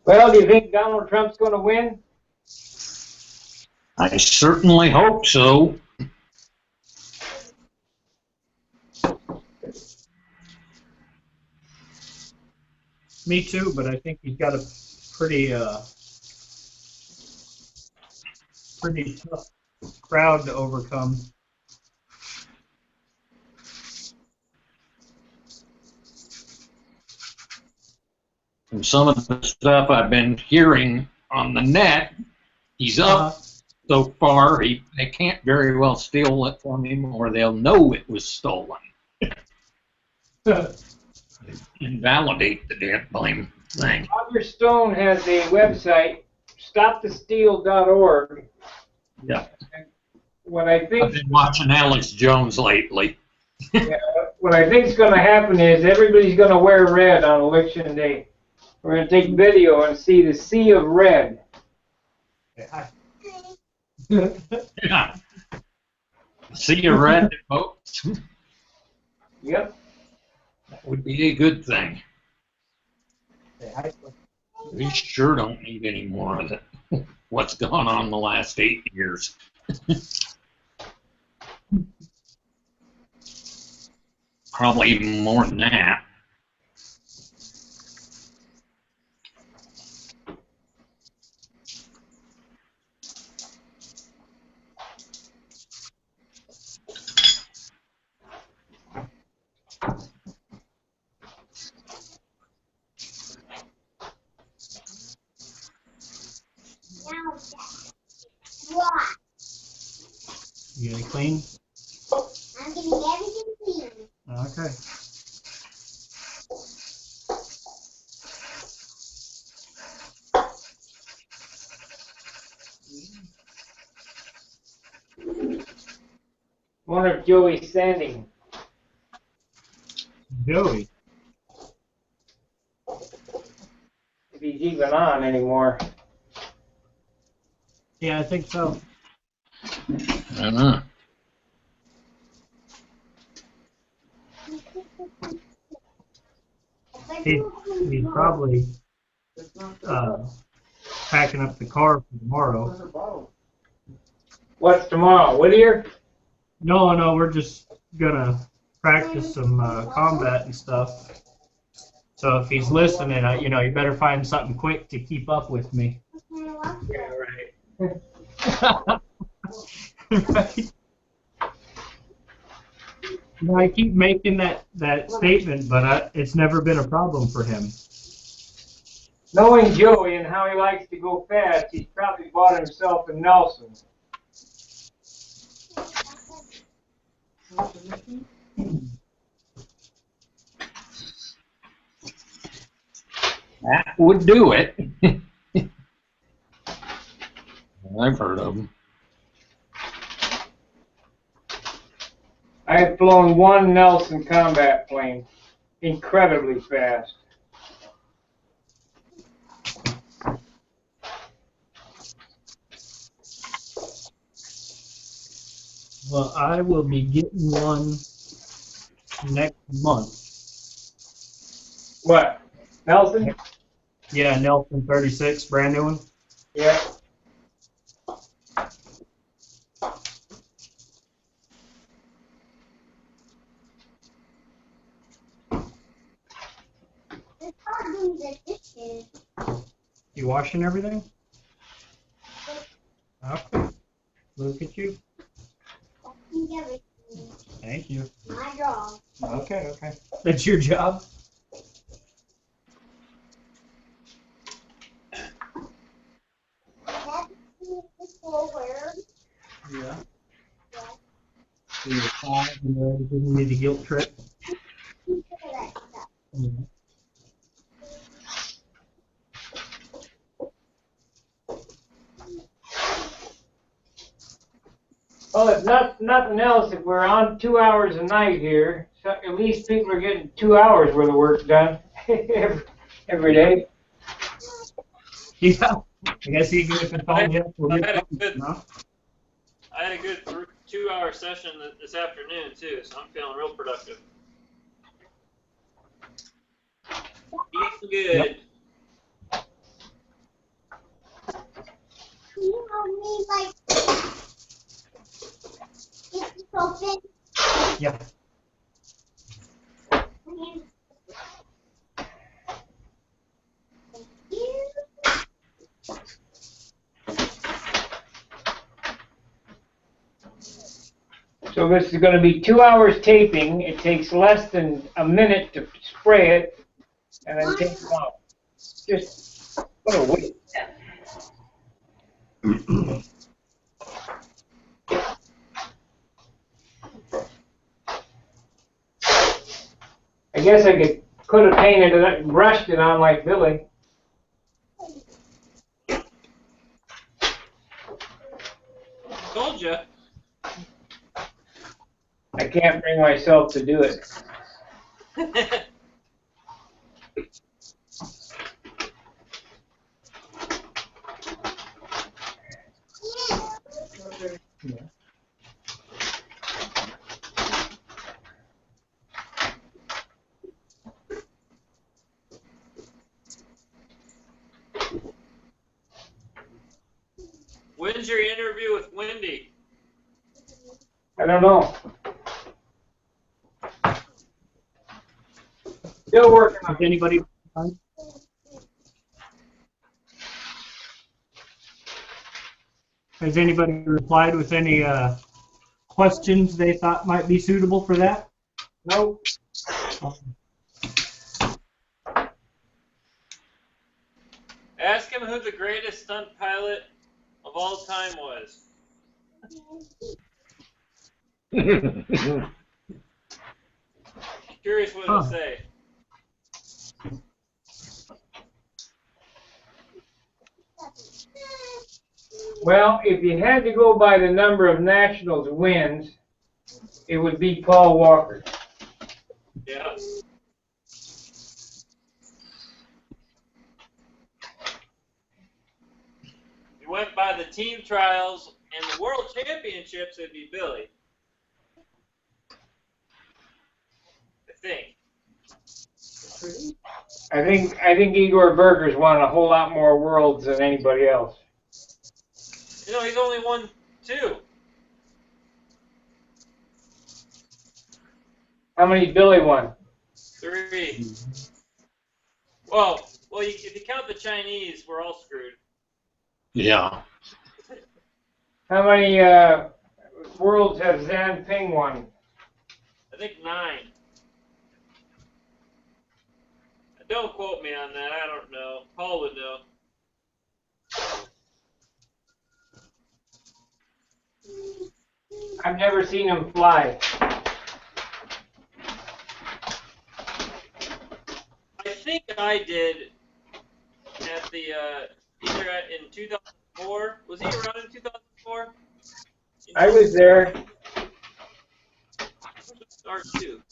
Well, do you think Donald Trump's going to win? I certainly hope so. Me too, but I think he's got a pretty pretty tough crowd to overcome. From some of the stuff I've been hearing on the net, he's up so far, they can't very well steal it from him, or they'll know it was stolen. Invalidate the damn blame thing. Roger Stone has a website, stopthesteal.org. Yeah. What I I've think, been watching Alex Jones lately. what I think is going to happen is everybody's going to wear red on election day. We're going to take video and see the sea of red. Yeah. See you red votes. Yep. That would be a good thing. We sure don't need any more of it. What's gone on the last 8 years? Probably even more than that. Now, what? You gonna clean? I'm getting everything clean. Okay. Wonder if Joey's standing. Joey. If he's even on anymore. Yeah, I think so. I don't know. He's probably packing up the car for tomorrow. What's tomorrow? Whittier? No, we're just gonna practice some combat and stuff. So if he's listening, you better find something quick to keep up with me. Yeah, right. Right. I keep making that statement, but it's never been a problem for him. Knowing Joey and how he likes to go fast, he's probably bought himself a Nelson. That would do it. I've heard of them. I have flown one Nelson combat plane, incredibly fast. Well, I will be getting one next month. What? Nelson? Yeah, Nelson 36, brand new one. Yeah. It's hard doing the dishes. You washing everything? Okay. Look at you. Washing everything. Thank you. My job. Okay. That's your job? Have you seen this forward? Yeah. Yeah. So you're 5 and you're already giving me the guilt trip? Look at that stuff. Yeah. Well, if nothing else, if we're on 2 hours a night here, so at least people are getting 2 hours worth of work done every day. Yeah. I guess he could have called you up. I had a good 2-hour session this afternoon too, so I'm feeling real productive. Eating good. You help me like get this open? Yeah. So this is going to be 2 hours taping. It takes less than a minute to spray it, and then take it off. Just what a waste. I guess I could have painted it and brushed it on like Billy. Told you. I can't bring myself to do it. When's your interview with Wendy? I don't know. Still working on Has it. anybody replied with any questions they thought might be suitable for that? Nope. Ask him who the greatest stunt pilot of all time was. Curious what he'll say. Well, if you had to go by the number of Nationals wins, it would be Paul Walker. Yeah. If you went by the team trials and the world championships, it'd be Billy. I think. I think Igor Berger's won a whole lot more worlds than anybody else. You know, he's only won 2. How many Billy won? 3. Well, if you count the Chinese, we're all screwed. Yeah. How many worlds has Zhan Ping won? I think 9. Don't quote me on that. I don't know. Paul would know. I've never seen him fly. I think I did at the either in 2004. Was he around in 2004? I was there. Or 2.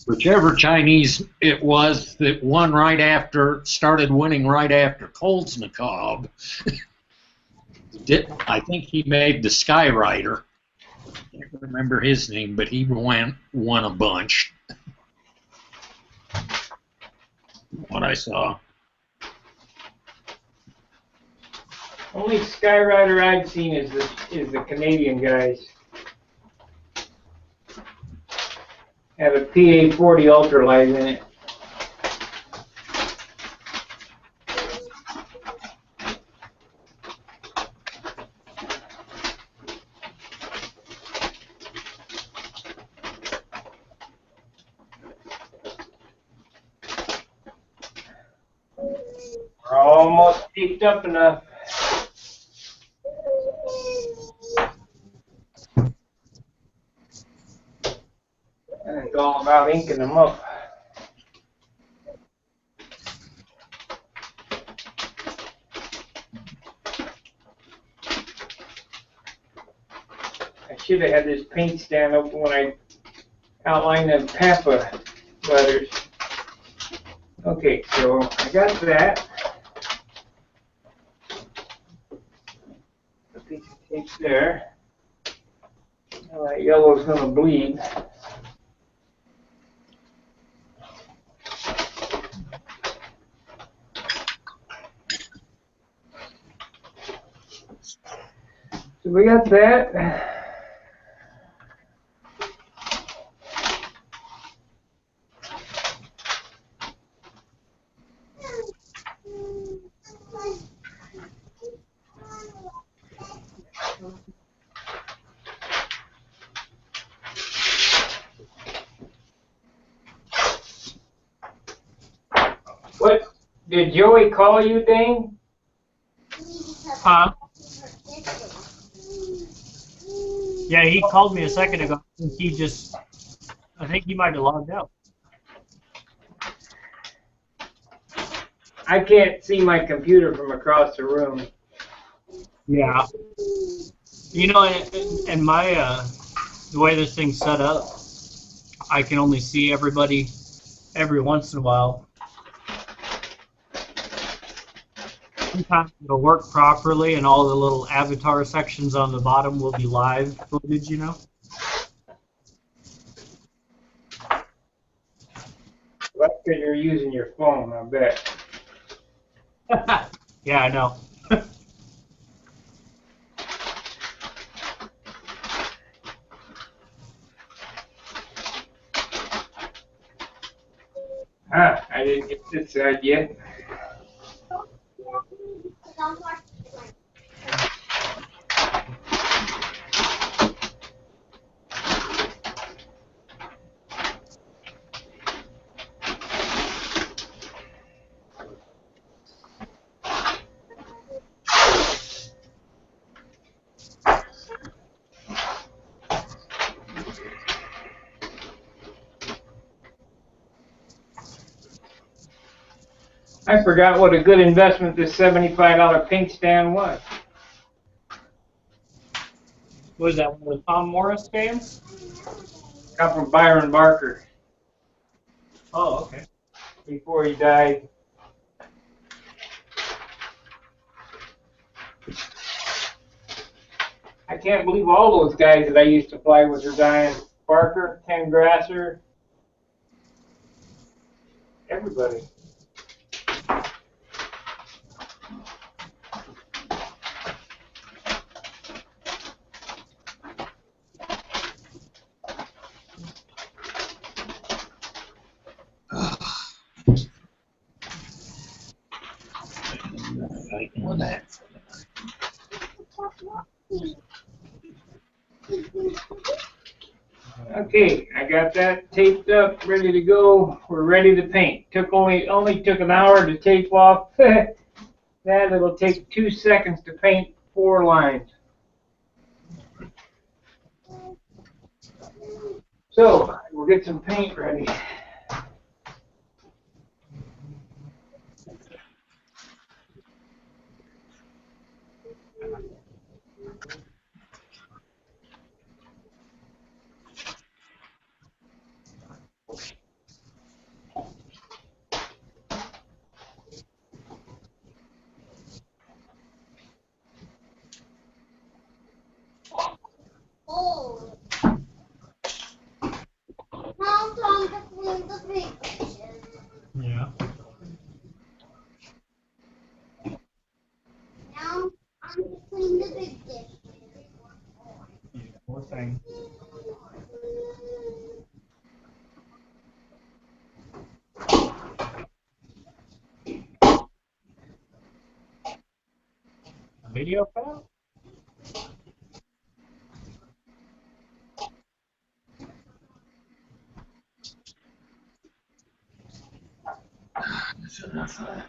Whichever Chinese it was that won started winning right after Kolesnikov. I think he made the Skyrider. I can't remember his name, but he won a bunch. What I saw. Only Skyrider I've seen is the Canadian guys. Have a PA-40 ultralight in it. We're almost peaked up enough. And it's all about inking them up. I should have had this paint stand open when I outlined the Pampa letters. Okay, so I got that. A piece of tape there. Now that yellow's gonna bleed. So we got that. What, did Joey call you, Dane? Huh? Yeah, he called me a second ago. I think he might have logged out. I can't see my computer from across the room. Yeah. You know, and my, the way this thing's set up, I can only see everybody every once in a while. Sometimes it'll work properly and all the little avatar sections on the bottom will be live footage, you know? Well, that's because you're using your phone, I bet. Yeah, I know. I didn't get this side yet. I forgot what a good investment this $75 paint stand was. Was that one of the Tom Morris stands? Got from Byron Barker Oh, okay. before he died. I can't believe all those guys that I used to play with are dying. Barker, Ken Grasser, everybody. One that. Okay, I got that taped up, ready to go. We're ready to paint. Only took an hour to tape off. That it'll take 2 seconds to paint 4 lines. So we'll get some paint ready. Oh. Now time to clean the big dishes. Yeah. Now I'm to clean the big dishes. Poor thing. A video file? That's enough of that.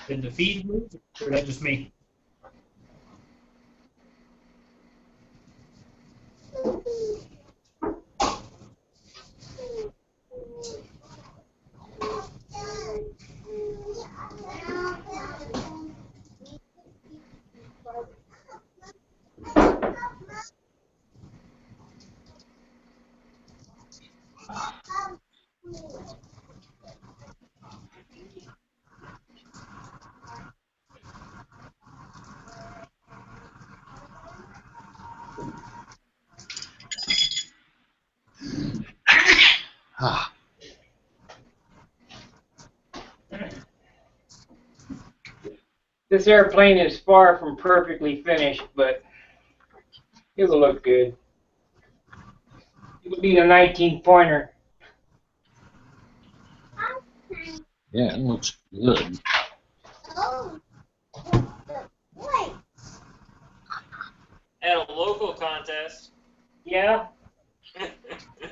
Did the feed move? Or that just me? Ah, This airplane is far from perfectly finished, but it will look good. It'll be a 19-pointer. Yeah, it looks good. Oh, wait. At a local contest. Yeah. I'm gonna do it.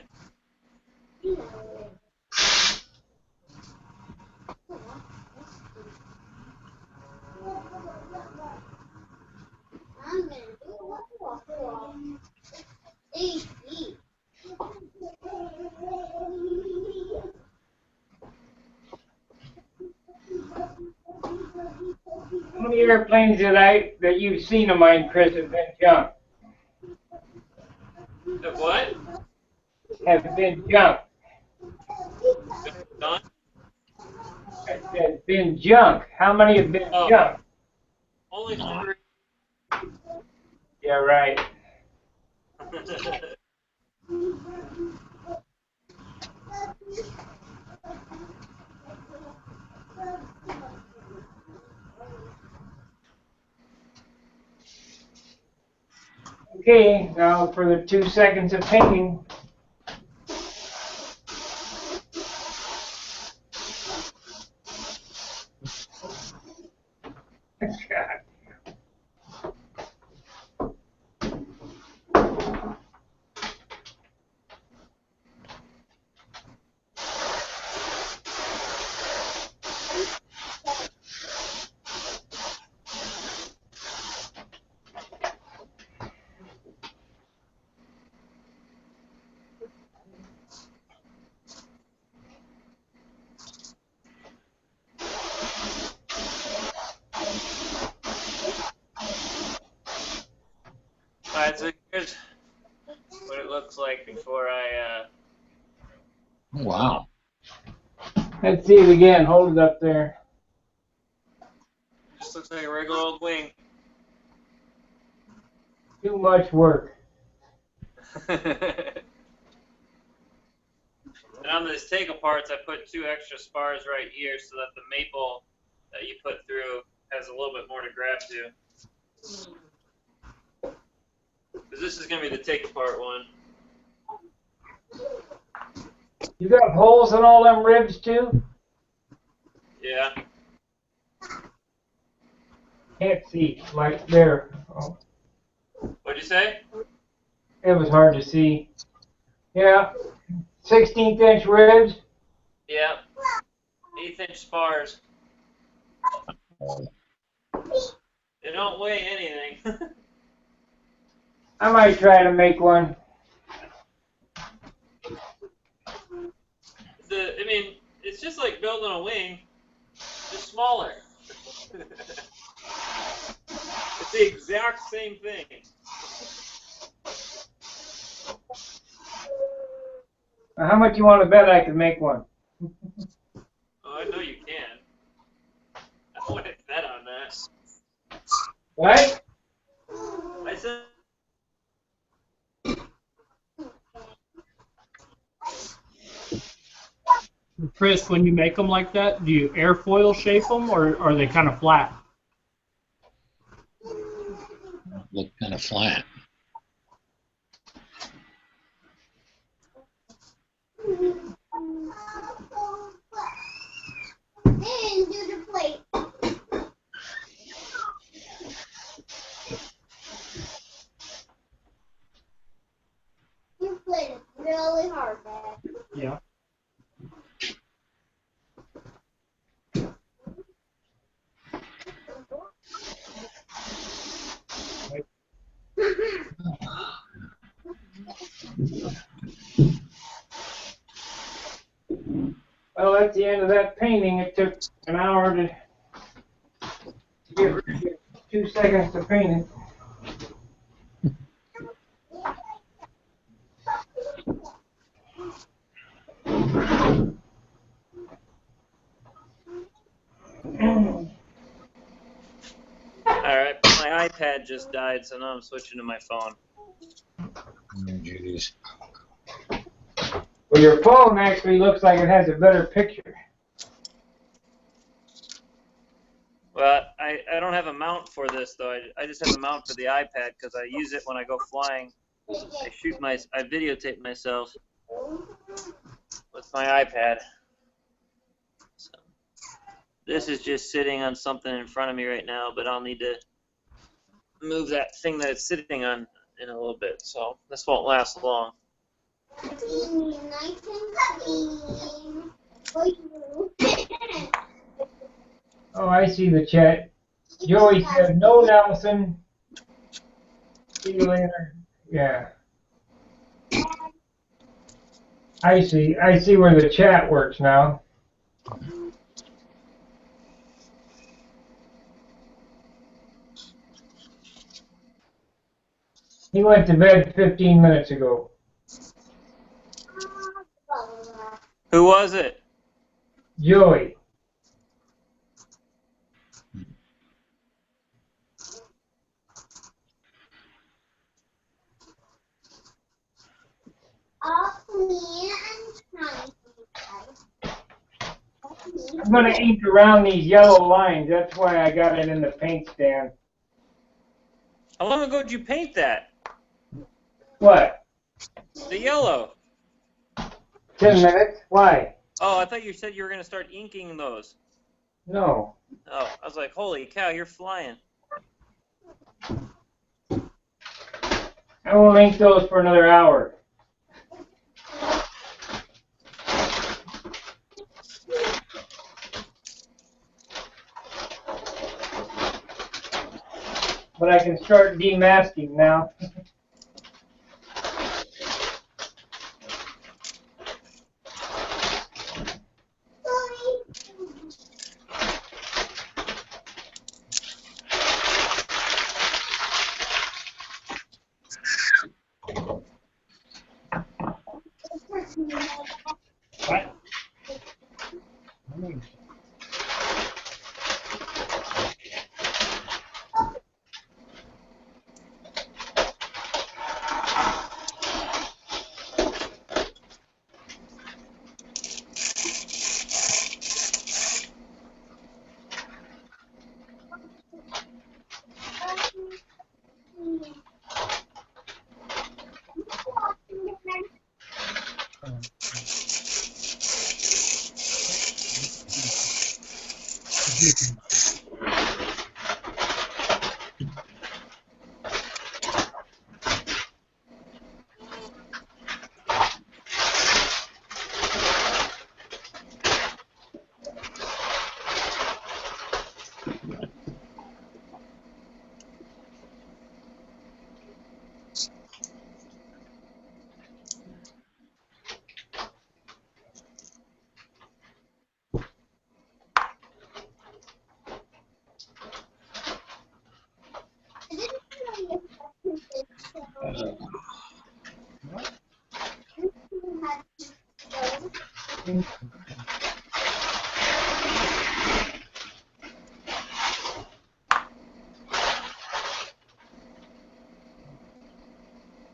How many airplanes that you've seen of mine, Chris, have been junk? The what? Have been junk. Done? Have been junk. How many have been Oh. junk? Only 3. Yeah, right. Okay, now for the 2 seconds of painting. God. Alright, so here's what it looks like before I, Wow. Let's see it again. Hold it up there. just looks like a regular old wing. Too much work. And on this take aparts, I put 2 extra spars right here so that the maple that you put through has a little bit more to grab to. Because this is going to be the take apart one. You got holes in all them ribs too? Yeah. Can't see. Like there. Oh, What'd you say? it was hard to see. Yeah. 16th inch ribs. Yeah. 1/8 inch spars. They don't weigh anything. I might try to make one. I mean, it's just like building a wing, just smaller. It's the exact same thing. How much you want to bet I can make one? Oh, I know you can. I wouldn't bet on that. Right? I said. Chris, when you make them like that, do you airfoil shape them, or are they kind of flat? Look kind of flat. And do the plate. You played it really hard, Dad. Yeah. Well, at the end of that painting, it took an hour to get rid of it. 2 seconds to paint it. Alright, my iPad just died, so now I'm switching to my phone. Oh, jeez. Well, your phone actually looks like it has a better picture. Well, I don't have a mount for this though. I just have a mount for the iPad because I use it when I go flying. I videotape myself with my iPad. So this is just sitting on something in front of me right now, but I'll need to move that thing that it's sitting on in a little bit. So this won't last long. Oh, I see the chat. Joey said, no, Nelson. See you later. Yeah. I see where the chat works now. He went to bed 15 minutes ago. Who was it? Joey. I'm going to ink around these yellow lines. That's why I got it in the paint stand. How long ago did you paint that? What? The yellow. 10 minutes? Why? Oh, I thought you said you were going to start inking those. No. Oh, I was like, holy cow, you're flying. I won't ink those for another hour. But I can start demasking now. What?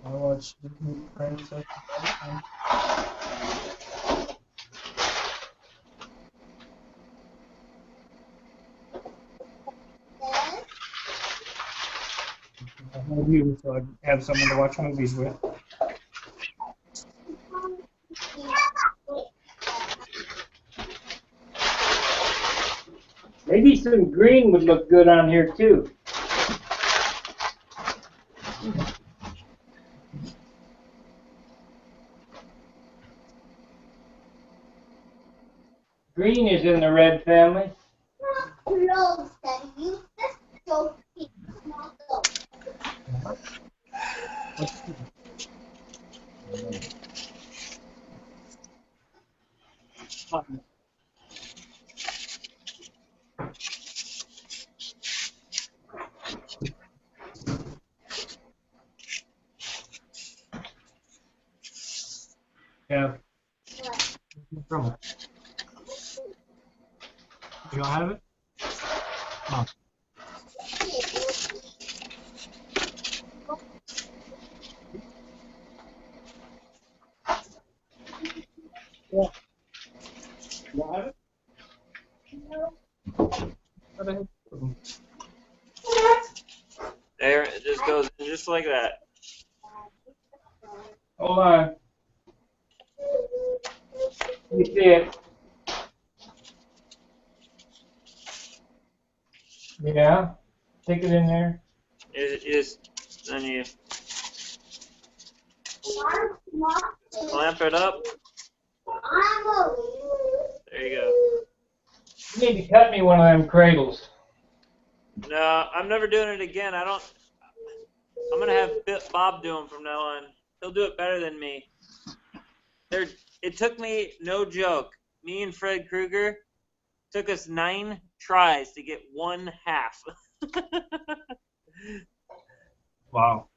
I watched the Prank Session. I have you, so I have someone to watch movies with. Maybe some green would look good on here too. Green is in the red family. Yeah. From it. You don't have it? Oh. just like that. Hold on. You see it? Yeah. Stick it in there. It is. Then you clamp it up. There you go. You need to cut me one of them cradles. No, I'm never doing it again. I'm gonna have Bob do them from now on. He'll do it better than me. It took me, no joke, me and Fred Krueger, took us 9 tries to get 1/2. Wow.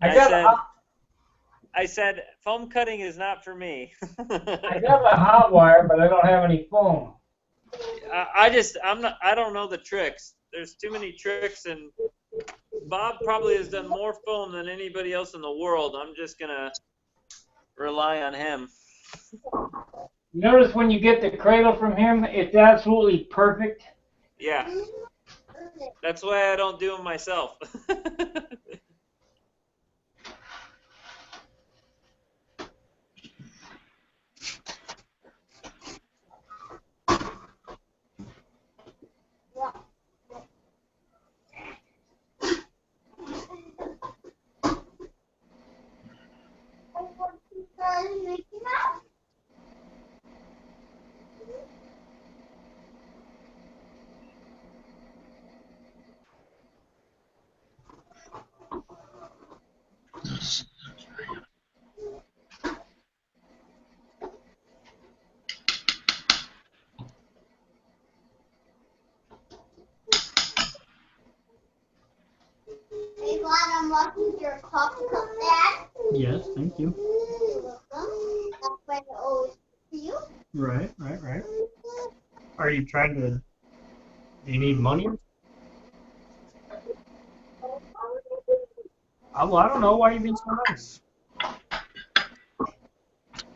I said, foam cutting is not for me. I got a hot wire, but I don't have any foam. I don't know the tricks. There's too many tricks, and Bob probably has done more foam than anybody else in the world. I'm just gonna rely on him. You notice when you get the cradle from him, it's absolutely perfect. Yeah. That's why I don't do them myself. Hey, Vlad, I'm watching your coffee cup, Dad. Yes, thank you. You're welcome. That's why I always for you. Right. Are you trying to? Do you need money? Well, I don't know. Why are you being so nice?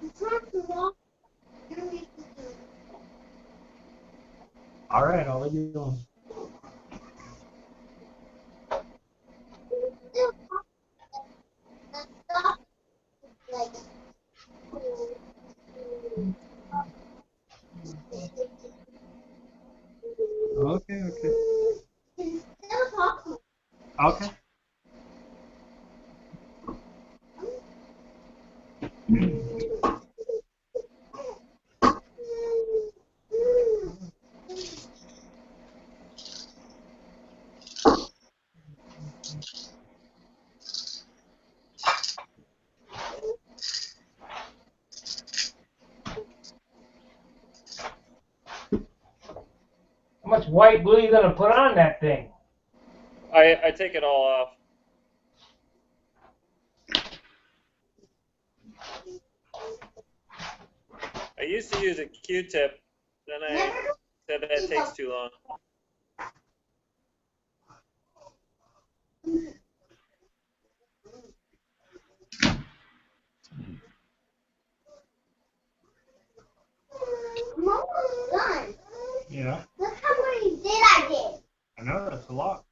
It's not too long. You're used to doing it. All right, I'll let you go. Still stop. Like, Okay. still talking. Okay. How much white glue you gonna put on that thing? I take it all off. I used to use a Q-tip, then I said that takes too long. I'm almost done. Yeah, Look how many I did. I know that's a lot.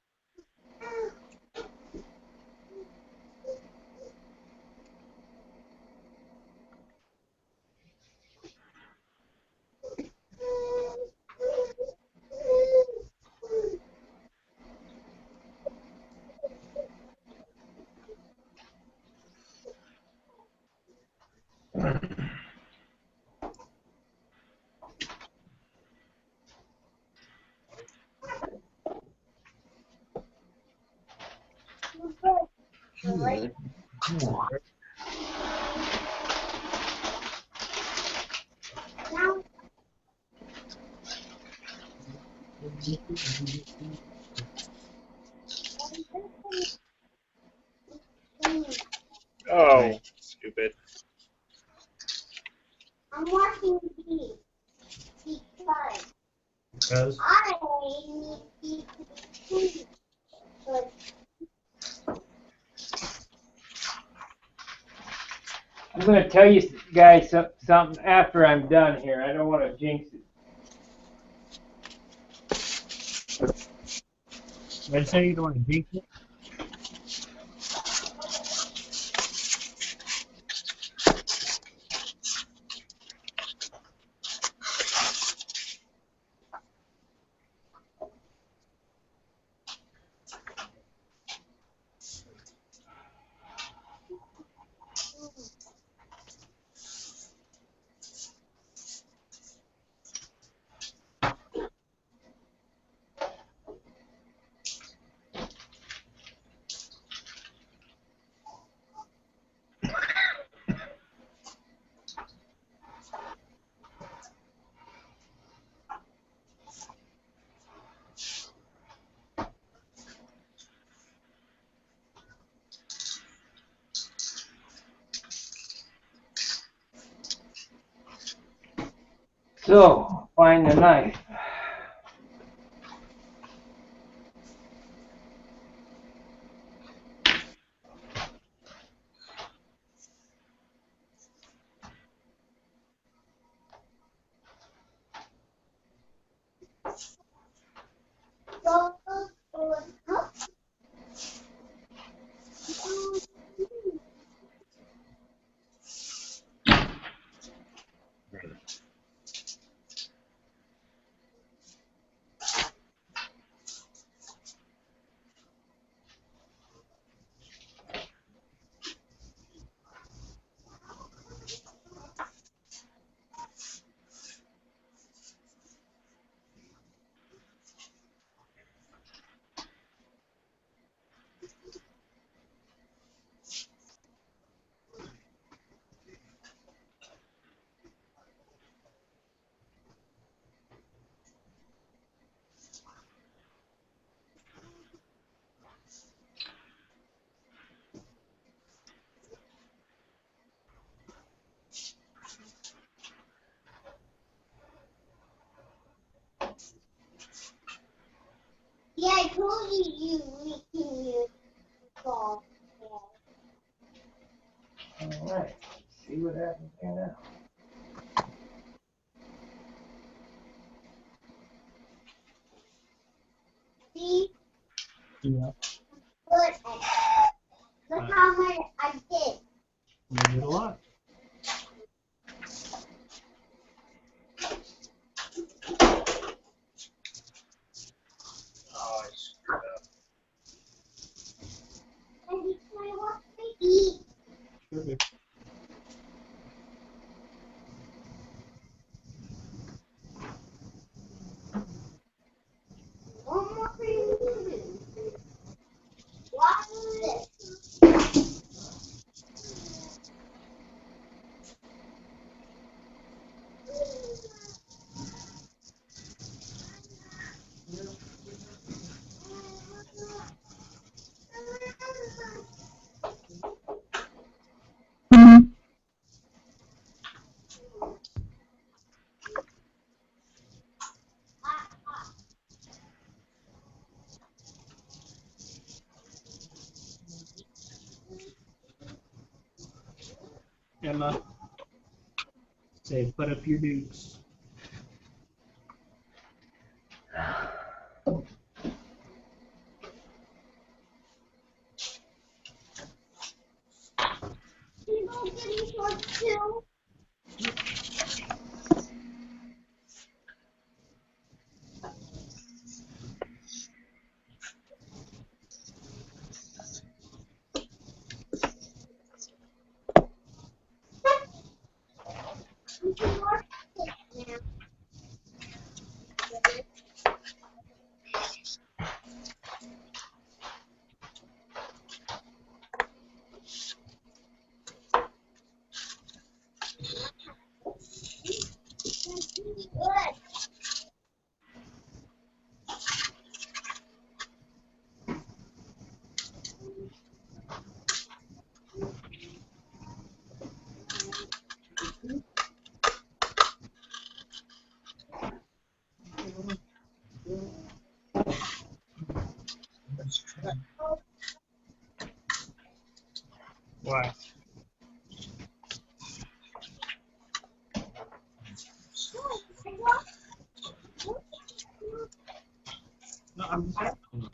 Oh, stupid. I'm watching these because Because I need these to be clean. But I'm gonna tell you guys something after I'm done here. I don't want to jinx it. they say you don't want to jinx it. So, find the knife. Yeah, I told you we can use golf. Alright, see what happens here now. See? Yeah. Look, look how much I did. You did a lot. Oh, I screwed up. And you can watch me eat. Sure do. One more for you to do. Watch this. Emma, say, put up your dukes. You go get me shorts too. You can watch this now. Good. Why? No, I'm just asking.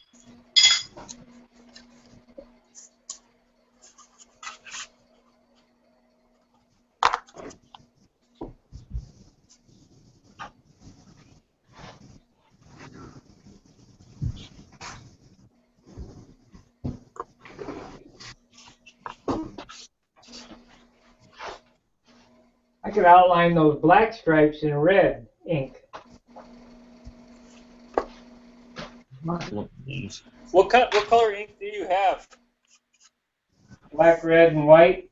I could outline those black stripes in red ink. What color ink do you have? Black, red, and white.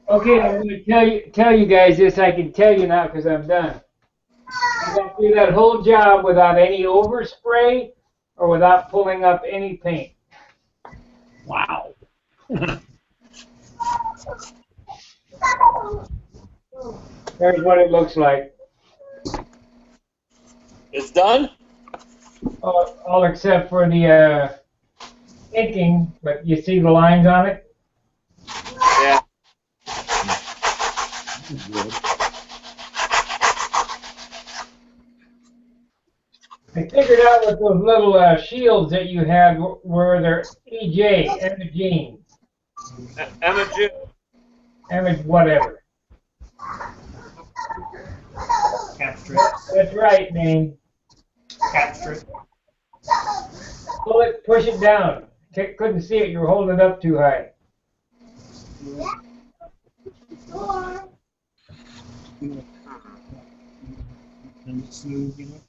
Okay, I'm going to tell you guys this. I can tell you now because I'm done. I got through that whole job without any overspray or without pulling up any paint. Wow. There's what it looks like. It's done? All except for the inking, but you see the lines on it? Yeah. I figured out what those little shields that you had were. They're EJ, Emma Jean, Emma June. Emma whatever. Cap strips. That's right, Dane. Cap strip. Pull it, push it down. Couldn't see it, you were holding it up too high. Smooth, you know.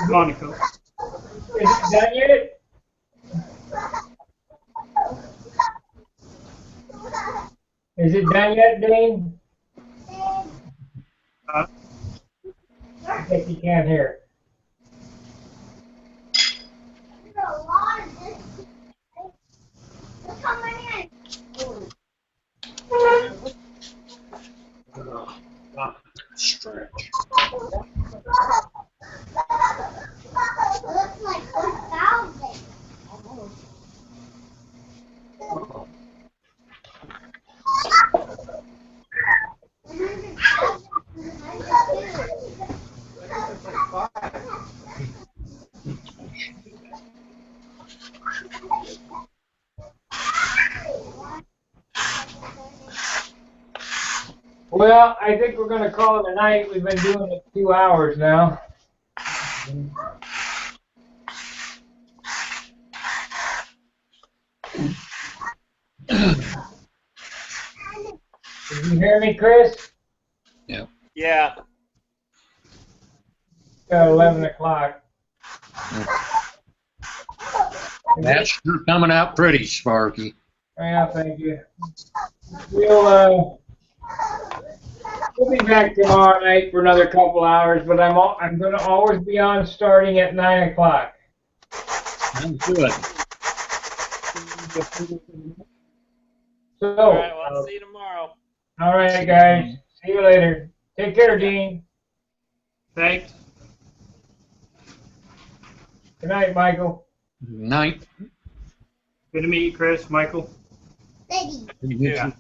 Monaco. Is it done yet? Is it done yet, Dane? I guess you can't hear. Stretch. Looks like 1,000. Well, I think we're going to call it a night. We've been doing it 2 hours now. Did you hear me, Chris? Yeah. Got 11 o'clock. That's sure coming out pretty, Sparky. Yeah, thank you. We'll be back tomorrow night for another couple hours, but I'm going to always be on starting at 9 o'clock. Sounds good. So, All right, well, I'll see you tomorrow. all right, guys. See you later. Take care, Dean. Thanks. Good night, Michael. Night. Good to meet you, Chris. Michael. Baby. Yeah.